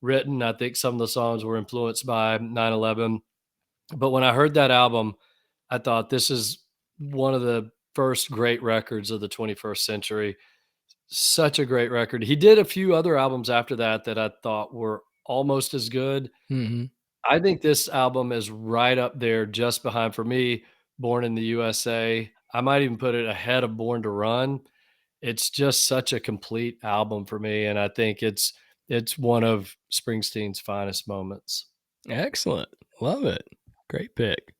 written. I think some of the songs were influenced by 9/11. But when I heard that album, I thought this is one of the first great records of the 21st century. Such a great record. He did a few other albums after that that I thought were almost as good. Mm-hmm. I think this album is right up there, just behind, for me, Born in the USA. I might even put it ahead of Born to Run. It's just such a complete album for me, and I think it's one of Springsteen's finest moments. Excellent. Love it. Great pick.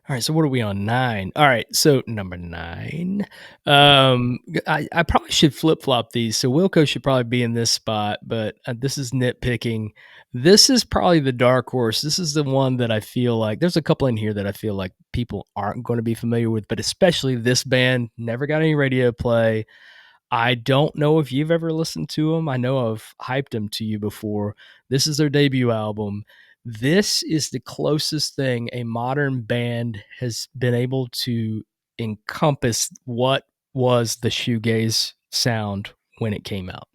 All right, so what are we on 9? All right, so number 9. I probably should flip flop these. So Wilco should probably be in this spot, but this is nitpicking. This is probably the dark horse. This is the one that I feel like there's a couple in here that I feel like people aren't going to be familiar with, but especially this band never got any radio play. I don't know if you've ever listened to them. I know I've hyped them to you before. This is their debut album. This is the closest thing a modern band has been able to encompass what was the shoegaze sound when it came out.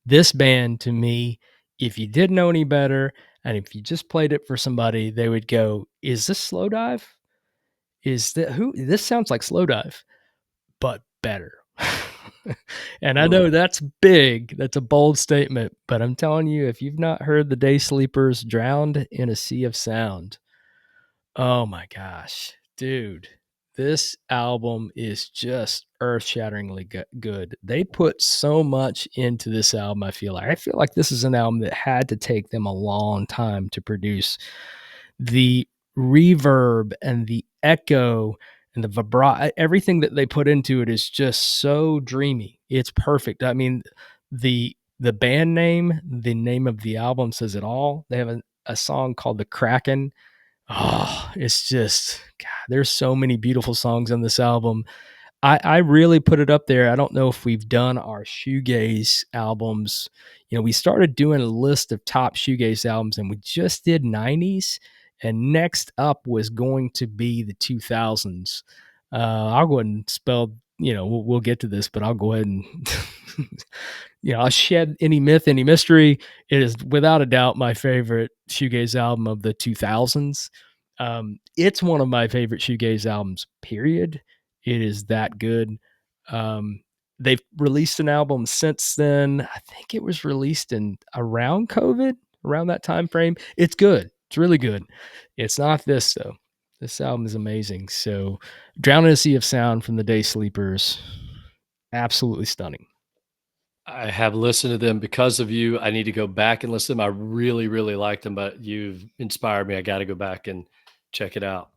This band, to me, if you didn't know any better, and if you just played it for somebody, they would go, "Is this Slow Dive? Is that who? This sounds like Slow Dive, but better." And I know Mm. that's big. That's a bold statement, but I'm telling you, if you've not heard the Day Sleepers Drowned in a Sea of Sound, oh my gosh, dude, this album is just earth-shatteringly good. They put so much into this album. I feel like this is an album that had to take them a long time to produce. The reverb and the echo and the vibrato, everything that they put into it is just so dreamy. It's perfect. I mean, the band name, the name of the album says it all. They have a song called The Kraken. Oh, it's just God, there's so many beautiful songs on this album. I really put it up there. I don't know if we've done our shoegaze albums. We started doing a list of top shoegaze albums, and we just did 90s. And next up was going to be the 2000s. I'll go ahead and spell. We'll get to this, but I'll go ahead and I'll shed any myth, any mystery. It is without a doubt my favorite shoegaze album of the 2000s. It's one of my favorite shoegaze albums, period. It is that good. They've released an album since then. I think it was released in around COVID, around that time frame. It's good. It's really good. It's not this though. This album is amazing. So, Drown in a Sea of Sound from the Day Sleepers, absolutely stunning. I have listened to them because of you. I need to go back and listen to them. I really, really like them, but you've inspired me. I got to go back and check it out.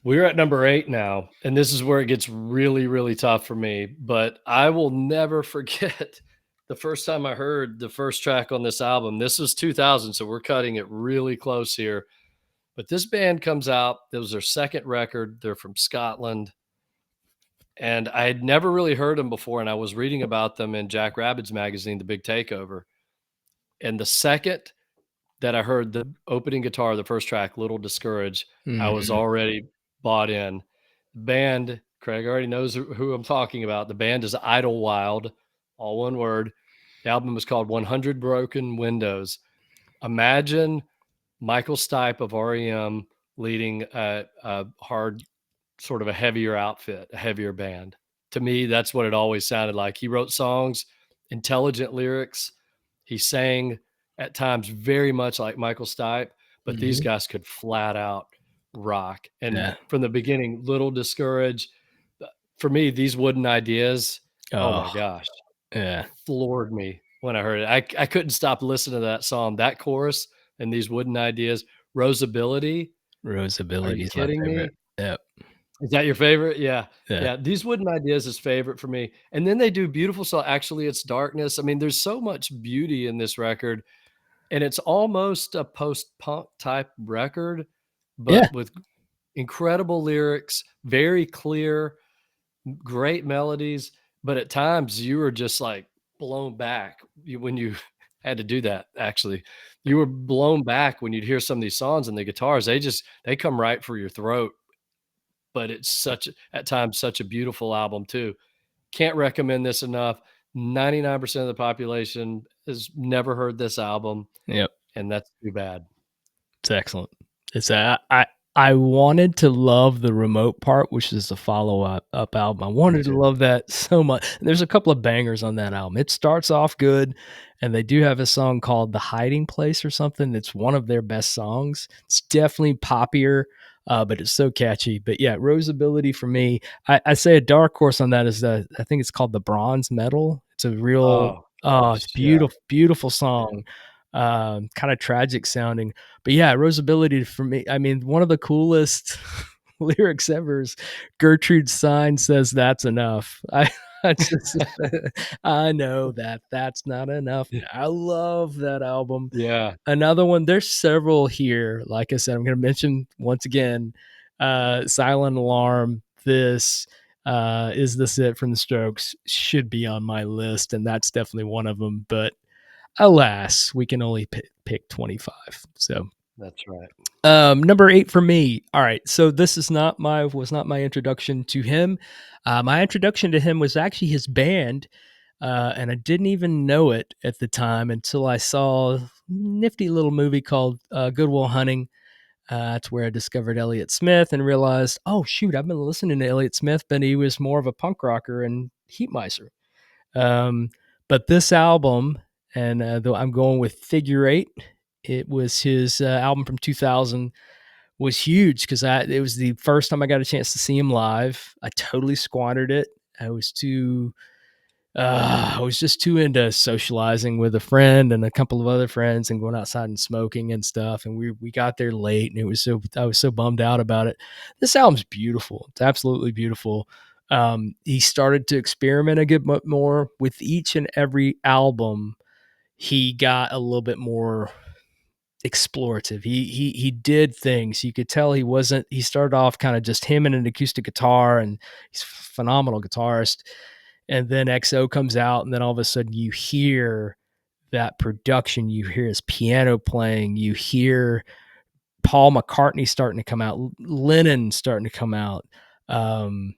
We're at number 8 now, and this is where it gets really, really tough for me. But I will never forget the first time I heard the first track on this album. This was 2000, so we're cutting it really close here. But this band comes out. It was their second record. They're from Scotland. And I had never really heard them before, and I was reading about them in Jack Rabbit's magazine, The Big Takeover. And the second that I heard the opening guitar, the first track, Little Discouraged, I was Mhm. already bought in. Band, Craig already knows who I'm talking about. The band is Idlewild, all one word. The album is called 100 Broken Windows. Imagine Michael Stipe of REM leading a hard, sort of a heavier outfit, a heavier band. To me, that's what it always sounded like. He wrote songs, intelligent lyrics. He sang at times very much like Michael Stipe, but these Mhm. guys could flat out rock. And Yeah. from the beginning, Little Discouraged. For me, these wooden ideas, oh Oh, my gosh, yeah. floored me when I heard it. I couldn't stop listening to that song, that chorus, and these wooden ideas. Rosability, are Rosability you is my kidding favorite. me? Yep. Is that your favorite? Yeah. Yeah. Yeah. These Wooden Ideas is favorite for me. And then they do beautiful so actually it's darkness. I mean, there's so much beauty in this record, and it's almost a post-punk type record, Yeah. but with incredible lyrics, very clear, great melodies. But at times you were just like blown back when you had to do that. Actually, you were blown back when you'd hear some of these songs and the guitars. They come right for your throat, but it's at times such a beautiful album too. Can't recommend this enough. 99% of the population has never heard this album, Yep. and that's too bad. It's excellent. It's I wanted to love the remote part, which is the follow up album. I Me wanted to too. love that so much. There's a couple of bangers on that album. It starts off good, and they do have a song called "The Hiding Place" or something. It's one of their best songs. It's definitely poppier, but it's so catchy. But yeah, Rosability for me. I say a dark horse on that is the I think it's called the Bronze Medal. It's a real Oh it's gosh, yeah, beautiful, beautiful yeah. song. Kind of tragic sounding, but yeah, Rosability for me, I mean, one of the coolest lyrics ever is Gertrude Sign says that's enough. I just, I know that that's not enough. I love that album. Yeah, Another one, there's several here. Like I said, I'm going to mention once again, Silent Alarm. This is this it from the Strokes should be on my list, and that's definitely one of them. But alas, we can only pick 25. So that's right. number 8 for me. All right, so this is not my was not my introduction to him. My introduction to him was actually his band, and I didn't even know it at the time until I saw a nifty little movie called Good Will Hunting. That's where I discovered Elliott Smith and realized, oh shoot, I've been listening to Elliott Smith, but he was more of a punk rocker and Heat Miser. Um, but this album, and though I'm going with Figure Eight, it was his album from 2000, was huge because it was the first time I got a chance to see him live. I totally squandered it. I was just too into socializing with a friend and a couple of other friends and going outside and smoking and stuff. And we got there late, and I was so bummed out about it. This album's beautiful. It's absolutely beautiful. He started to experiment a good bit more with each and every album. He got a little bit more explorative. He did things. You could tell he wasn't. He started off kind of just him and an acoustic guitar, and he's a phenomenal guitarist. And then XO comes out, and then all of a sudden you hear that production. You hear his piano playing. You hear Paul McCartney starting to come out. Lennon starting to come out. Um,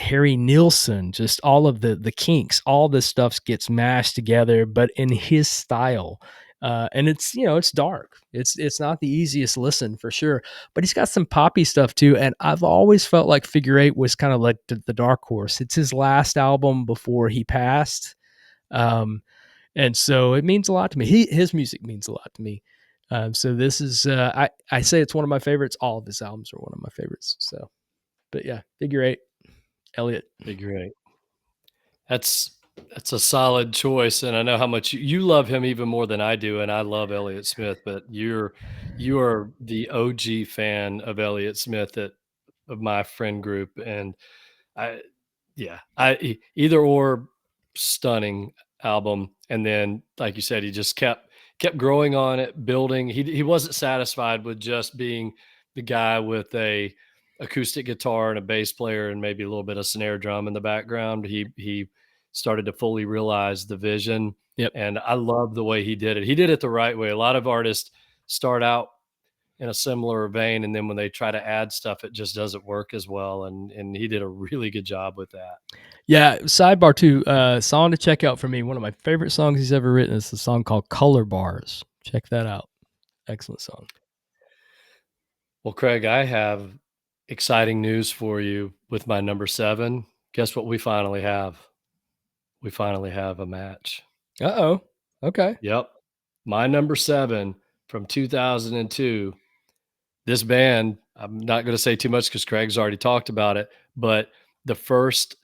Harry Nilsson, just all of the Kinks, all this stuff gets mashed together, but in his style. And it's it's dark. It's not the easiest listen for sure, but he's got some poppy stuff too. And I've always felt like Figure Eight was kind of like the dark horse. It's his last album before he passed, and so it means a lot to me. His music means a lot to me. So this is I say it's one of my favorites. All of his albums are one of my favorites. So, but yeah, Figure Eight, Elliot. Figure Eight. That's that's a solid choice, and I know how much you love him even more than I do, and I love Elliott Smith, but you are the OG fan of Elliott Smith of my friend group, and I yeah, either or stunning album, and then like you said, he just kept growing on it, building. He wasn't satisfied with just being the guy with a acoustic guitar and a bass player and maybe a little bit of snare drum in the background. He started to fully realize the vision, Yep. And I love the way he did it. He did it the right way. A lot of artists start out in a similar vein, and then when they try to add stuff, it just doesn't work as well. And he did a really good job with that. Yeah. Sidebar too. Song to check out for me. One of my favorite songs he's ever written is a song called "Color Bars." Check that out. Excellent song. Well, Craig, I have exciting news for you with my number 7. Guess what we finally have? We finally have a match. Uh-oh. Okay. Yep. My number 7 from 2002. This band, I'm not going to say too much because Craig's already talked about it, but the first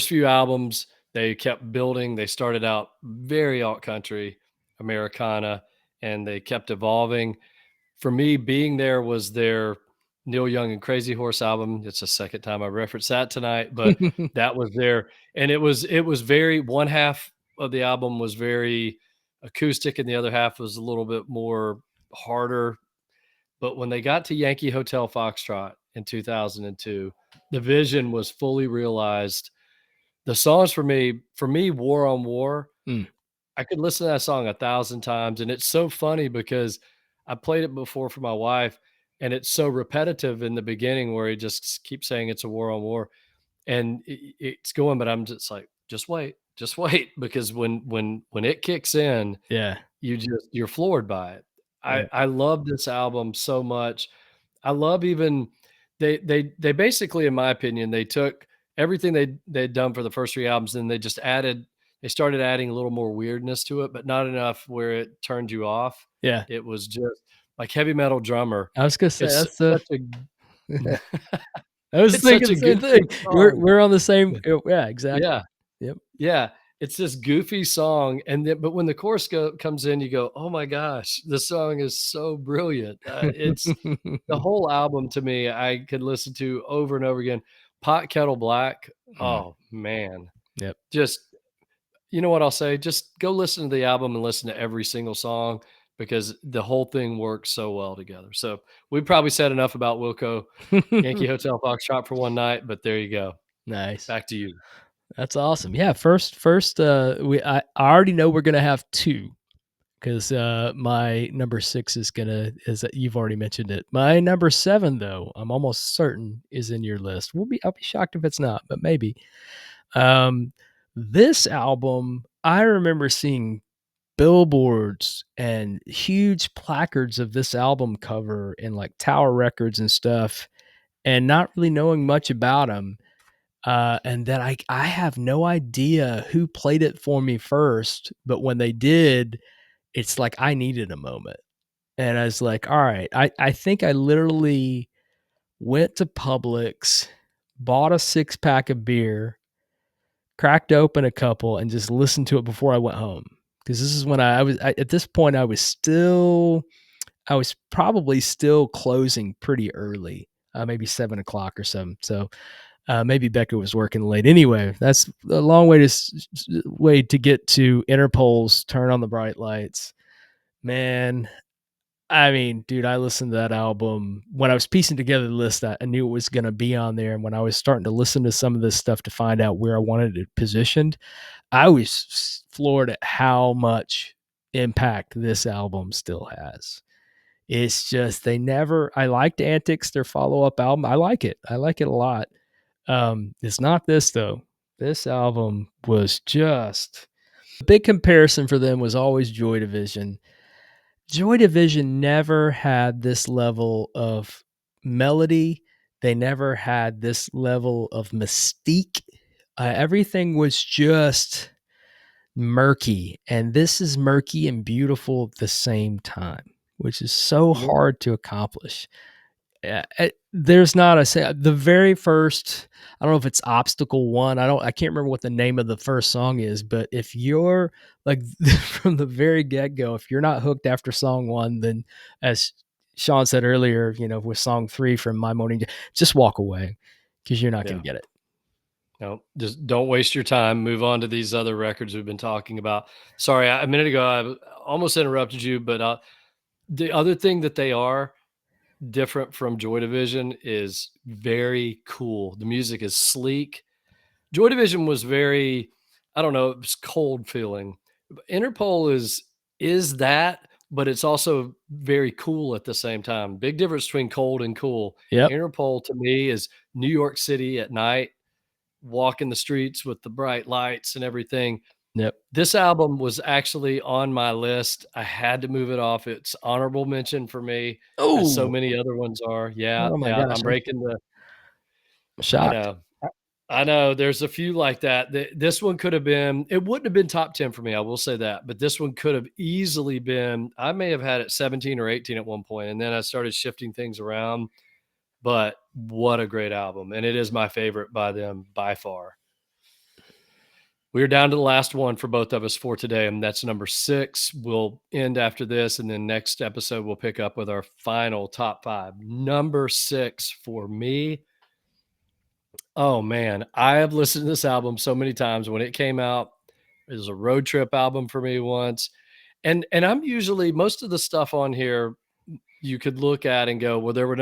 few albums they kept building. They started out very alt country, Americana, and they kept evolving. For me, Being There was their Neil Young and Crazy Horse album. It's the second time I referenced that tonight, but that was their, and it was very, one half of the album was very acoustic and the other half was a little bit more harder. But when they got to Yankee Hotel Foxtrot in 2002, the vision was fully realized. The songs for me, War on War, Mm. I could listen to that song 1,000 times, and it's so funny because I played it before for my wife, and it's so repetitive in the beginning where he just keeps saying it's a war on war, and it's going, but I'm just like, just wait, because when it kicks in, Yeah. you're floored by it. I Yeah. I love this album so much. I love even they basically, in my opinion, they took everything they'd done for the first 3 albums, and they started adding a little more weirdness to it, but not enough where it turned you off. Yeah. It was just like Heavy Metal Drummer. I was gonna say It's that's the such a I was it's such thinking a the same thing. goofy We're song. we're on the same yeah, exactly. Yeah. Yep. Yeah, it's this goofy song, and then but when the chorus comes in, you go, "Oh my gosh, this song is so brilliant." It's the whole album to me, I could listen to over and over again. Pot Kettle Black, Mm. oh man, Yep. just you know what I'll say? Just go listen to the album and listen to every single song because the whole thing works so well together. So we probably said enough about Wilco Yankee Hotel Foxtrot for one night, but there you go. Nice. Back to you. That's awesome. Yeah, first, I already know we're gonna have 2 because my number 6 is you've already mentioned it. My number 7, though, I'm almost certain is in your list. I'll be shocked if it's not, but maybe. Um, this album, I remember seeing billboards and huge placards of this album cover in like Tower Records and stuff, and not really knowing much about them. And then I have no idea who played it for me first, but when they did, it's like I needed a moment. And I was like, all right, I think I literally went to Publix, bought a 6-pack of beer, cracked open a couple, and just listened to it before I went home. Because this is when at this point, I was probably still closing pretty early, maybe 7 o'clock or something. So maybe Becca was working late. Anyway, that's a long way to get to Interpol's "Turn on the Bright Lights." Man, I mean, dude, I listened to that album when I was piecing together the list. I knew it was going to be on there, and when I was starting to listen to some of this stuff to find out where I wanted it positioned, I was floored at how much impact this album still has. It's just I liked Antics, their follow-up album. I like it. I like it a lot. It's not this though. This album was just a big comparison for them was always Joy Division. Joy Division never had this level of melody. They never had this level of mystique. Everything was just murky, and this is murky and beautiful at the same time, which is so Yeah. hard to accomplish. There's not the very first, I don't know if it's obstacle one. I can't remember what the name of the first song is, but if you're like from the very get go, if you're not hooked after song one, then as Shawn said earlier, with song 3 from My Morning, just walk away because you're not going Yeah. to get it. No, just don't waste your time. Move on to these other records we've been talking about. Sorry, a minute ago I almost interrupted you, but the other thing that they are different from Joy Division is very cool. The music is sleek. Joy Division was very, I don't know, it was cold feeling. Interpol is that, but it's also very cool at the same time. Big difference between cold and cool. Yep. Interpol to me is New York City at night, walking the streets with the bright lights and everything. Yep. This album was actually on my list. I had to move it off. It's honorable mention for me, as so Oh, many other ones are. Yeah, oh my yeah, gosh, I'm I'm breaking the I shocked. know. I know, there's a few like that. This one could have been it wouldn't have been top 10 for me, I will say that, but this one could have easily been I may have had it 17 or 18 at one point, and then I started shifting things around, but what a great album, and it is my favorite by them by far. We're down to the last one for both of us for today, and that's number 6. We'll end after this, and then next episode, we'll pick up with our final top 5. Number 6 for me, oh, man, I have listened to this album so many times. When it came out, it was a road trip album for me once, and I'm usually most of the stuff on here you could look at and go, well, there were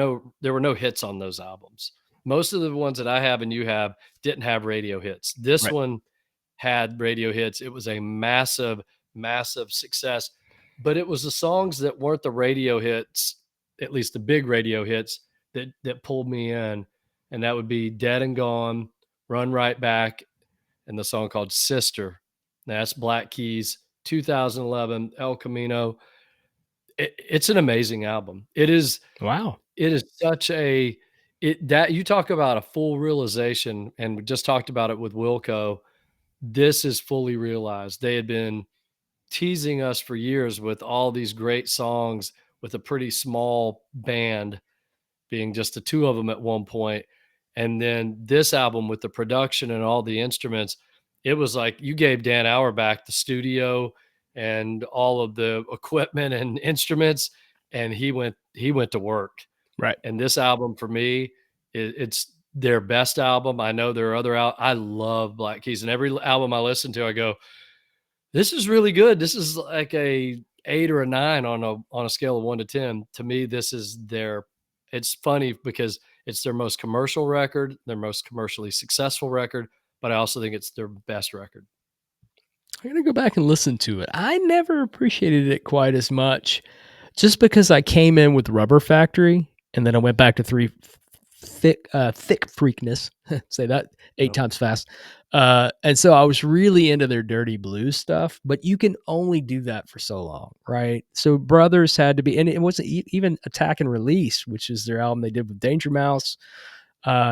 no hits on those albums. Most of the ones that I have and you have didn't have radio hits. This Right. one had radio hits. It was a massive, massive success, but it was the songs that weren't the radio hits, at least the big radio hits that pulled me in, and that would be Dead and Gone, Run Right Back, and the song called Sister. That's Black Keys, 2011, El Camino. It's an amazing album. Wow. It is such a it that you talk about a full realization, and we just talked about it with Wilco. This is fully realized. They had been teasing us for years with all these great songs with a pretty small band, being just the two of them at one point. And then this album with the production and all the instruments, it was like you gave Dan Auerbach the studio and all of the equipment and instruments, and he went to work. Right. And this album for me, it's their best album. I know there are other I love Black Keys, and every album I listen to, I go, this is really good. This is like a 8 or a 9 on a scale of 1 to 10. To me, this is their it's funny because it's their most commercial record, their most commercially successful record, but I also think it's their best record. I'm gonna go back and listen to it. I never appreciated it quite as much, just because I came in with Rubber Factory, and then I went back to thick freakness. Say that 8 Yep. times fast. And so I was really into their dirty blues stuff, but you can only do that for so long, right? So Brothers had to be, and it wasn't even Attack and Release, which is their album they did with Danger Mouse.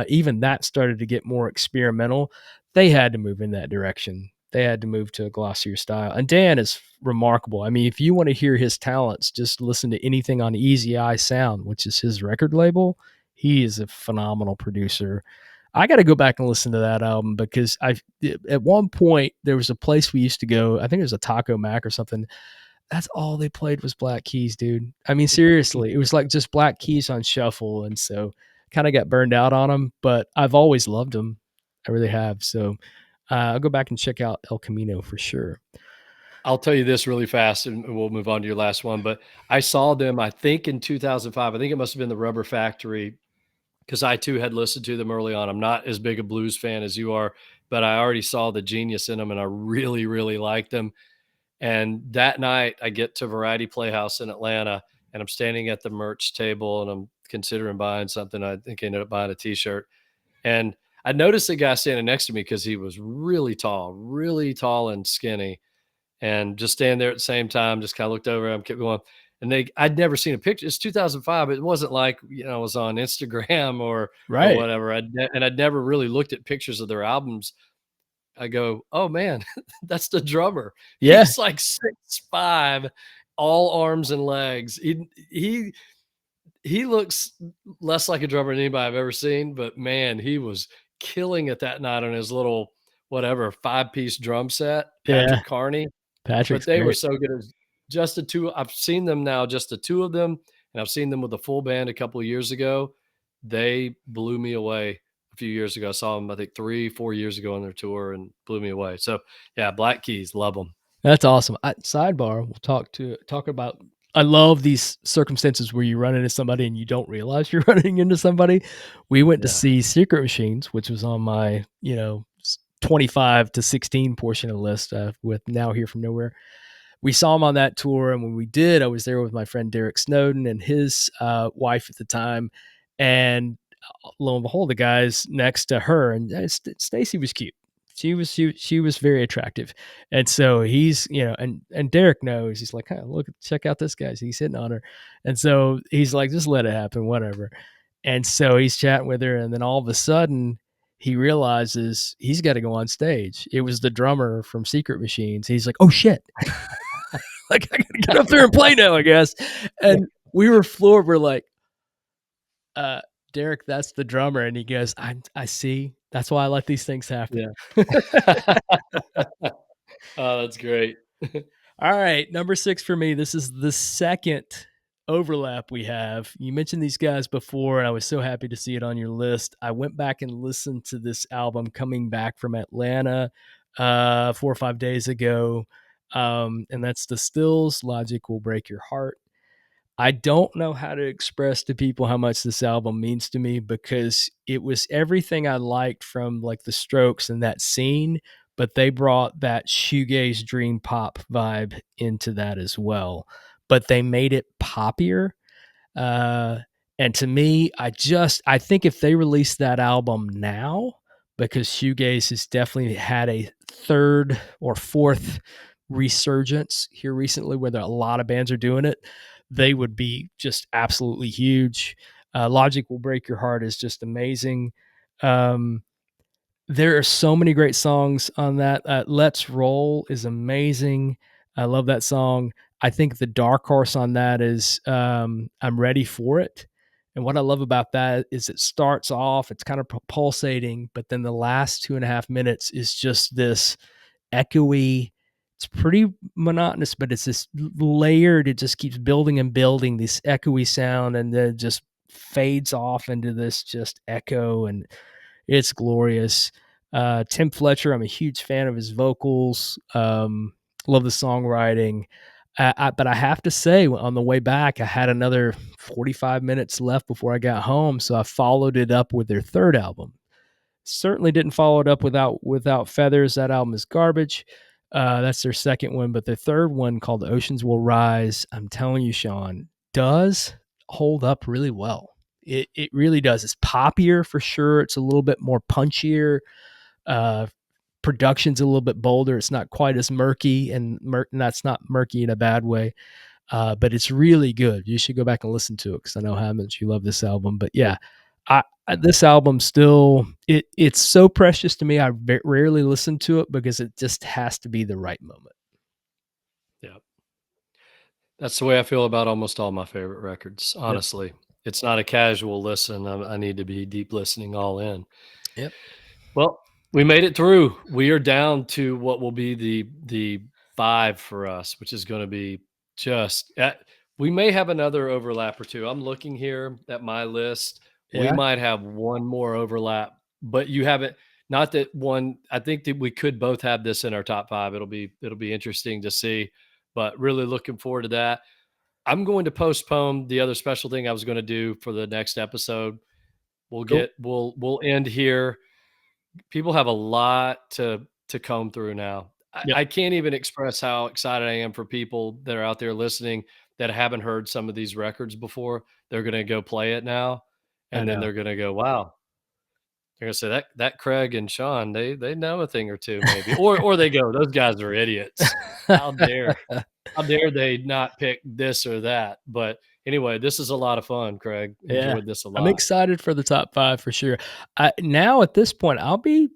Even that started to get more experimental. They had to move in that direction. They had to move to a glossier style. And Dan is remarkable. I mean, if you want to hear his talents, just listen to anything on Easy Eye Sound, which is his record label. He is a phenomenal producer. I got to go back and listen to that album because at one point there was a place we used to go. I think it was a Taco Mac or something. That's all they played was Black Keys, dude. I mean, seriously, it was like just Black Keys on shuffle, and so kind of got burned out on them. But I've always loved them. I really have. So I'll go back and check out El Camino for sure. I'll tell you this really fast, and we'll move on to your last one. But I saw them, I think, in 2005. I think it must have been the Rubber Factory because I too had listened to them early on. I'm not as big a blues fan as you are, but I already saw the genius in them, and I really, really liked them. And that night, I get to Variety Playhouse in Atlanta, and I'm standing at the merch table, and I'm considering buying something. I think I ended up buying a T-shirt, and I noticed the guy standing next to me because he was really tall and skinny, and just standing there at the same time, just kind of looked over him, kept going. And I'd never seen a picture. It's 2005. It wasn't like, it was on Instagram or Right. whatever. I'd never really looked at pictures of their albums. I go, oh man, that's the drummer. Yeah. He's like 6'5", all arms and legs. He looks less like a drummer than anybody I've ever seen, but man, he was killing it that night on his little whatever 5-piece drum set. Yeah. Patrick Carney. But Patrick's they were great. so good. As just the 2 I've seen them now, just the 2 of them, and I've seen them with a full band a couple of years ago. They blew me away a few years ago. I saw them, I think 3, 4 years ago on their tour and blew me away. So, yeah, Black Keys, love them. That's awesome. Sidebar, we'll talk about. I love these circumstances where you run into somebody and you don't realize you're running into somebody. We went to Yeah. see Secret Machines, which was on my 25 to 16 portion of the list with Now Here From Nowhere. We saw him on that tour, and when we did, I was there with my friend Derek Snowden and his wife at the time, and lo and behold, the guy's next to her, and Stacy was cute. She was very attractive, and so he's and Derek knows. He's like, hey, look, check out this guy. He's hitting on her, and so he's like, just let it happen, whatever. And so he's chatting with her, and then all of a sudden he realizes he's got to go on stage. It was the drummer from Secret Machines. He's like, oh shit. Like, I gotta get up there and play now, I guess. And we were floored. We're like, Derek, that's the drummer. And he goes, I see. That's why I let these things happen. Yeah. Oh, that's great. All right. Number 6 for me. This is the second overlap we have. You mentioned these guys before, and I was so happy to see it on your list. I went back and listened to this album coming back from Atlanta 4 or 5 days ago. And that's The Stills, Logic Will Break Your Heart. I don't know how to express to people how much this album means to me, because it was everything I liked from like the Strokes and that scene, but they brought that shoegaze dream pop vibe into that as well. But they made it poppier. Uh, and to me, I think if they release that album now, because shoegaze has definitely had a third or fourth resurgence here recently, where a lot of bands are doing it, they would be just absolutely huge. Logic Will Break Your Heart is just amazing. There are so many great songs on that. Let's Roll is amazing. I love that song. I think the dark horse on that is I'm Ready For It. And what I love about that is it starts off, it's kind of pulsating, but then the last 2.5 minutes is just this echoey. It's pretty monotonous, but it's this layered. It just keeps building and building this echoey sound, and then just fades off into this just echo, and it's glorious. Tim Fletcher, I'm a huge fan of his vocals. Love the songwriting. But I have to say, on the way back, I had another 45 minutes left before I got home, so I followed it up with their third album. Certainly didn't follow it up without Feathers. That album is garbage. That's their second one, but their third one, called Oceans Will Rise, I'm telling you, Shawn, does hold up really well. It really does. It's poppier for sure. It's a little bit more punchier. Uh, Production's a little bit bolder. It's not quite as murky, and that's not murky in a bad way. But it's really good. You should go back and listen to it, because I know how much you love this album. But yeah, this album still, it's so precious to me. I rarely listen to it because it just has to be the right moment. Yeah. That's the way I feel about almost all my favorite records, Yep. honestly. It's not a casual listen. I need to be deep listening all in. Yep. Well, we made it through. We are down to what will be the 5 for us, which is gonna be just we may have another overlap or 2. I'm looking here at my list. We Yeah. might have one more overlap, but you haven't, not that one, I think that we could both have this in our top 5. It'll be interesting to see, but really looking forward to that. I'm going to postpone the other special thing I was gonna do for the next episode. Cool. We'll end here. People have a lot to comb through now. Yep. I can't even express how excited I am for people that are out there listening that haven't heard some of these records before. They're gonna go play it now, I and then know. they're gonna go, "Wow." They're gonna say, "That Craig and Shawn, they know a thing or two, maybe." Or they go, "Those guys are idiots. How dare how dare they not pick this or that?" But anyway, this is a lot of fun, Craig. Yeah. Enjoyed this a I'm lot. excited for the top 5 for sure. Now at this point, I'll be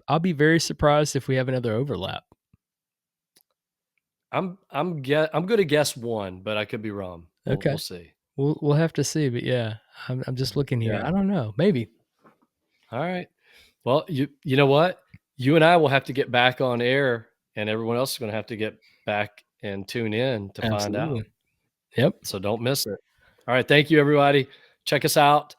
very surprised if we have another overlap. I'm gonna guess 1, but I could be wrong. We'll Okay. see. We'll have to see, but yeah, I'm just looking here. Yeah. I don't know. Maybe. All right. Well, you know what? You and I will have to get back on air, and everyone else is gonna have to get back and tune in to find out. Absolutely. Yep. So don't miss it. All right. Thank you, everybody. Check us out.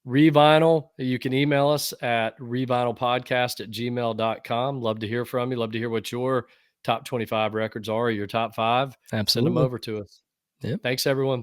Revinyl. You can email us at revinylpodcast@gmail.com. Love to hear from you. Love to hear what your top 25 records are, or your top 5. Send them Absolutely. over to us. Yep. Thanks, everyone.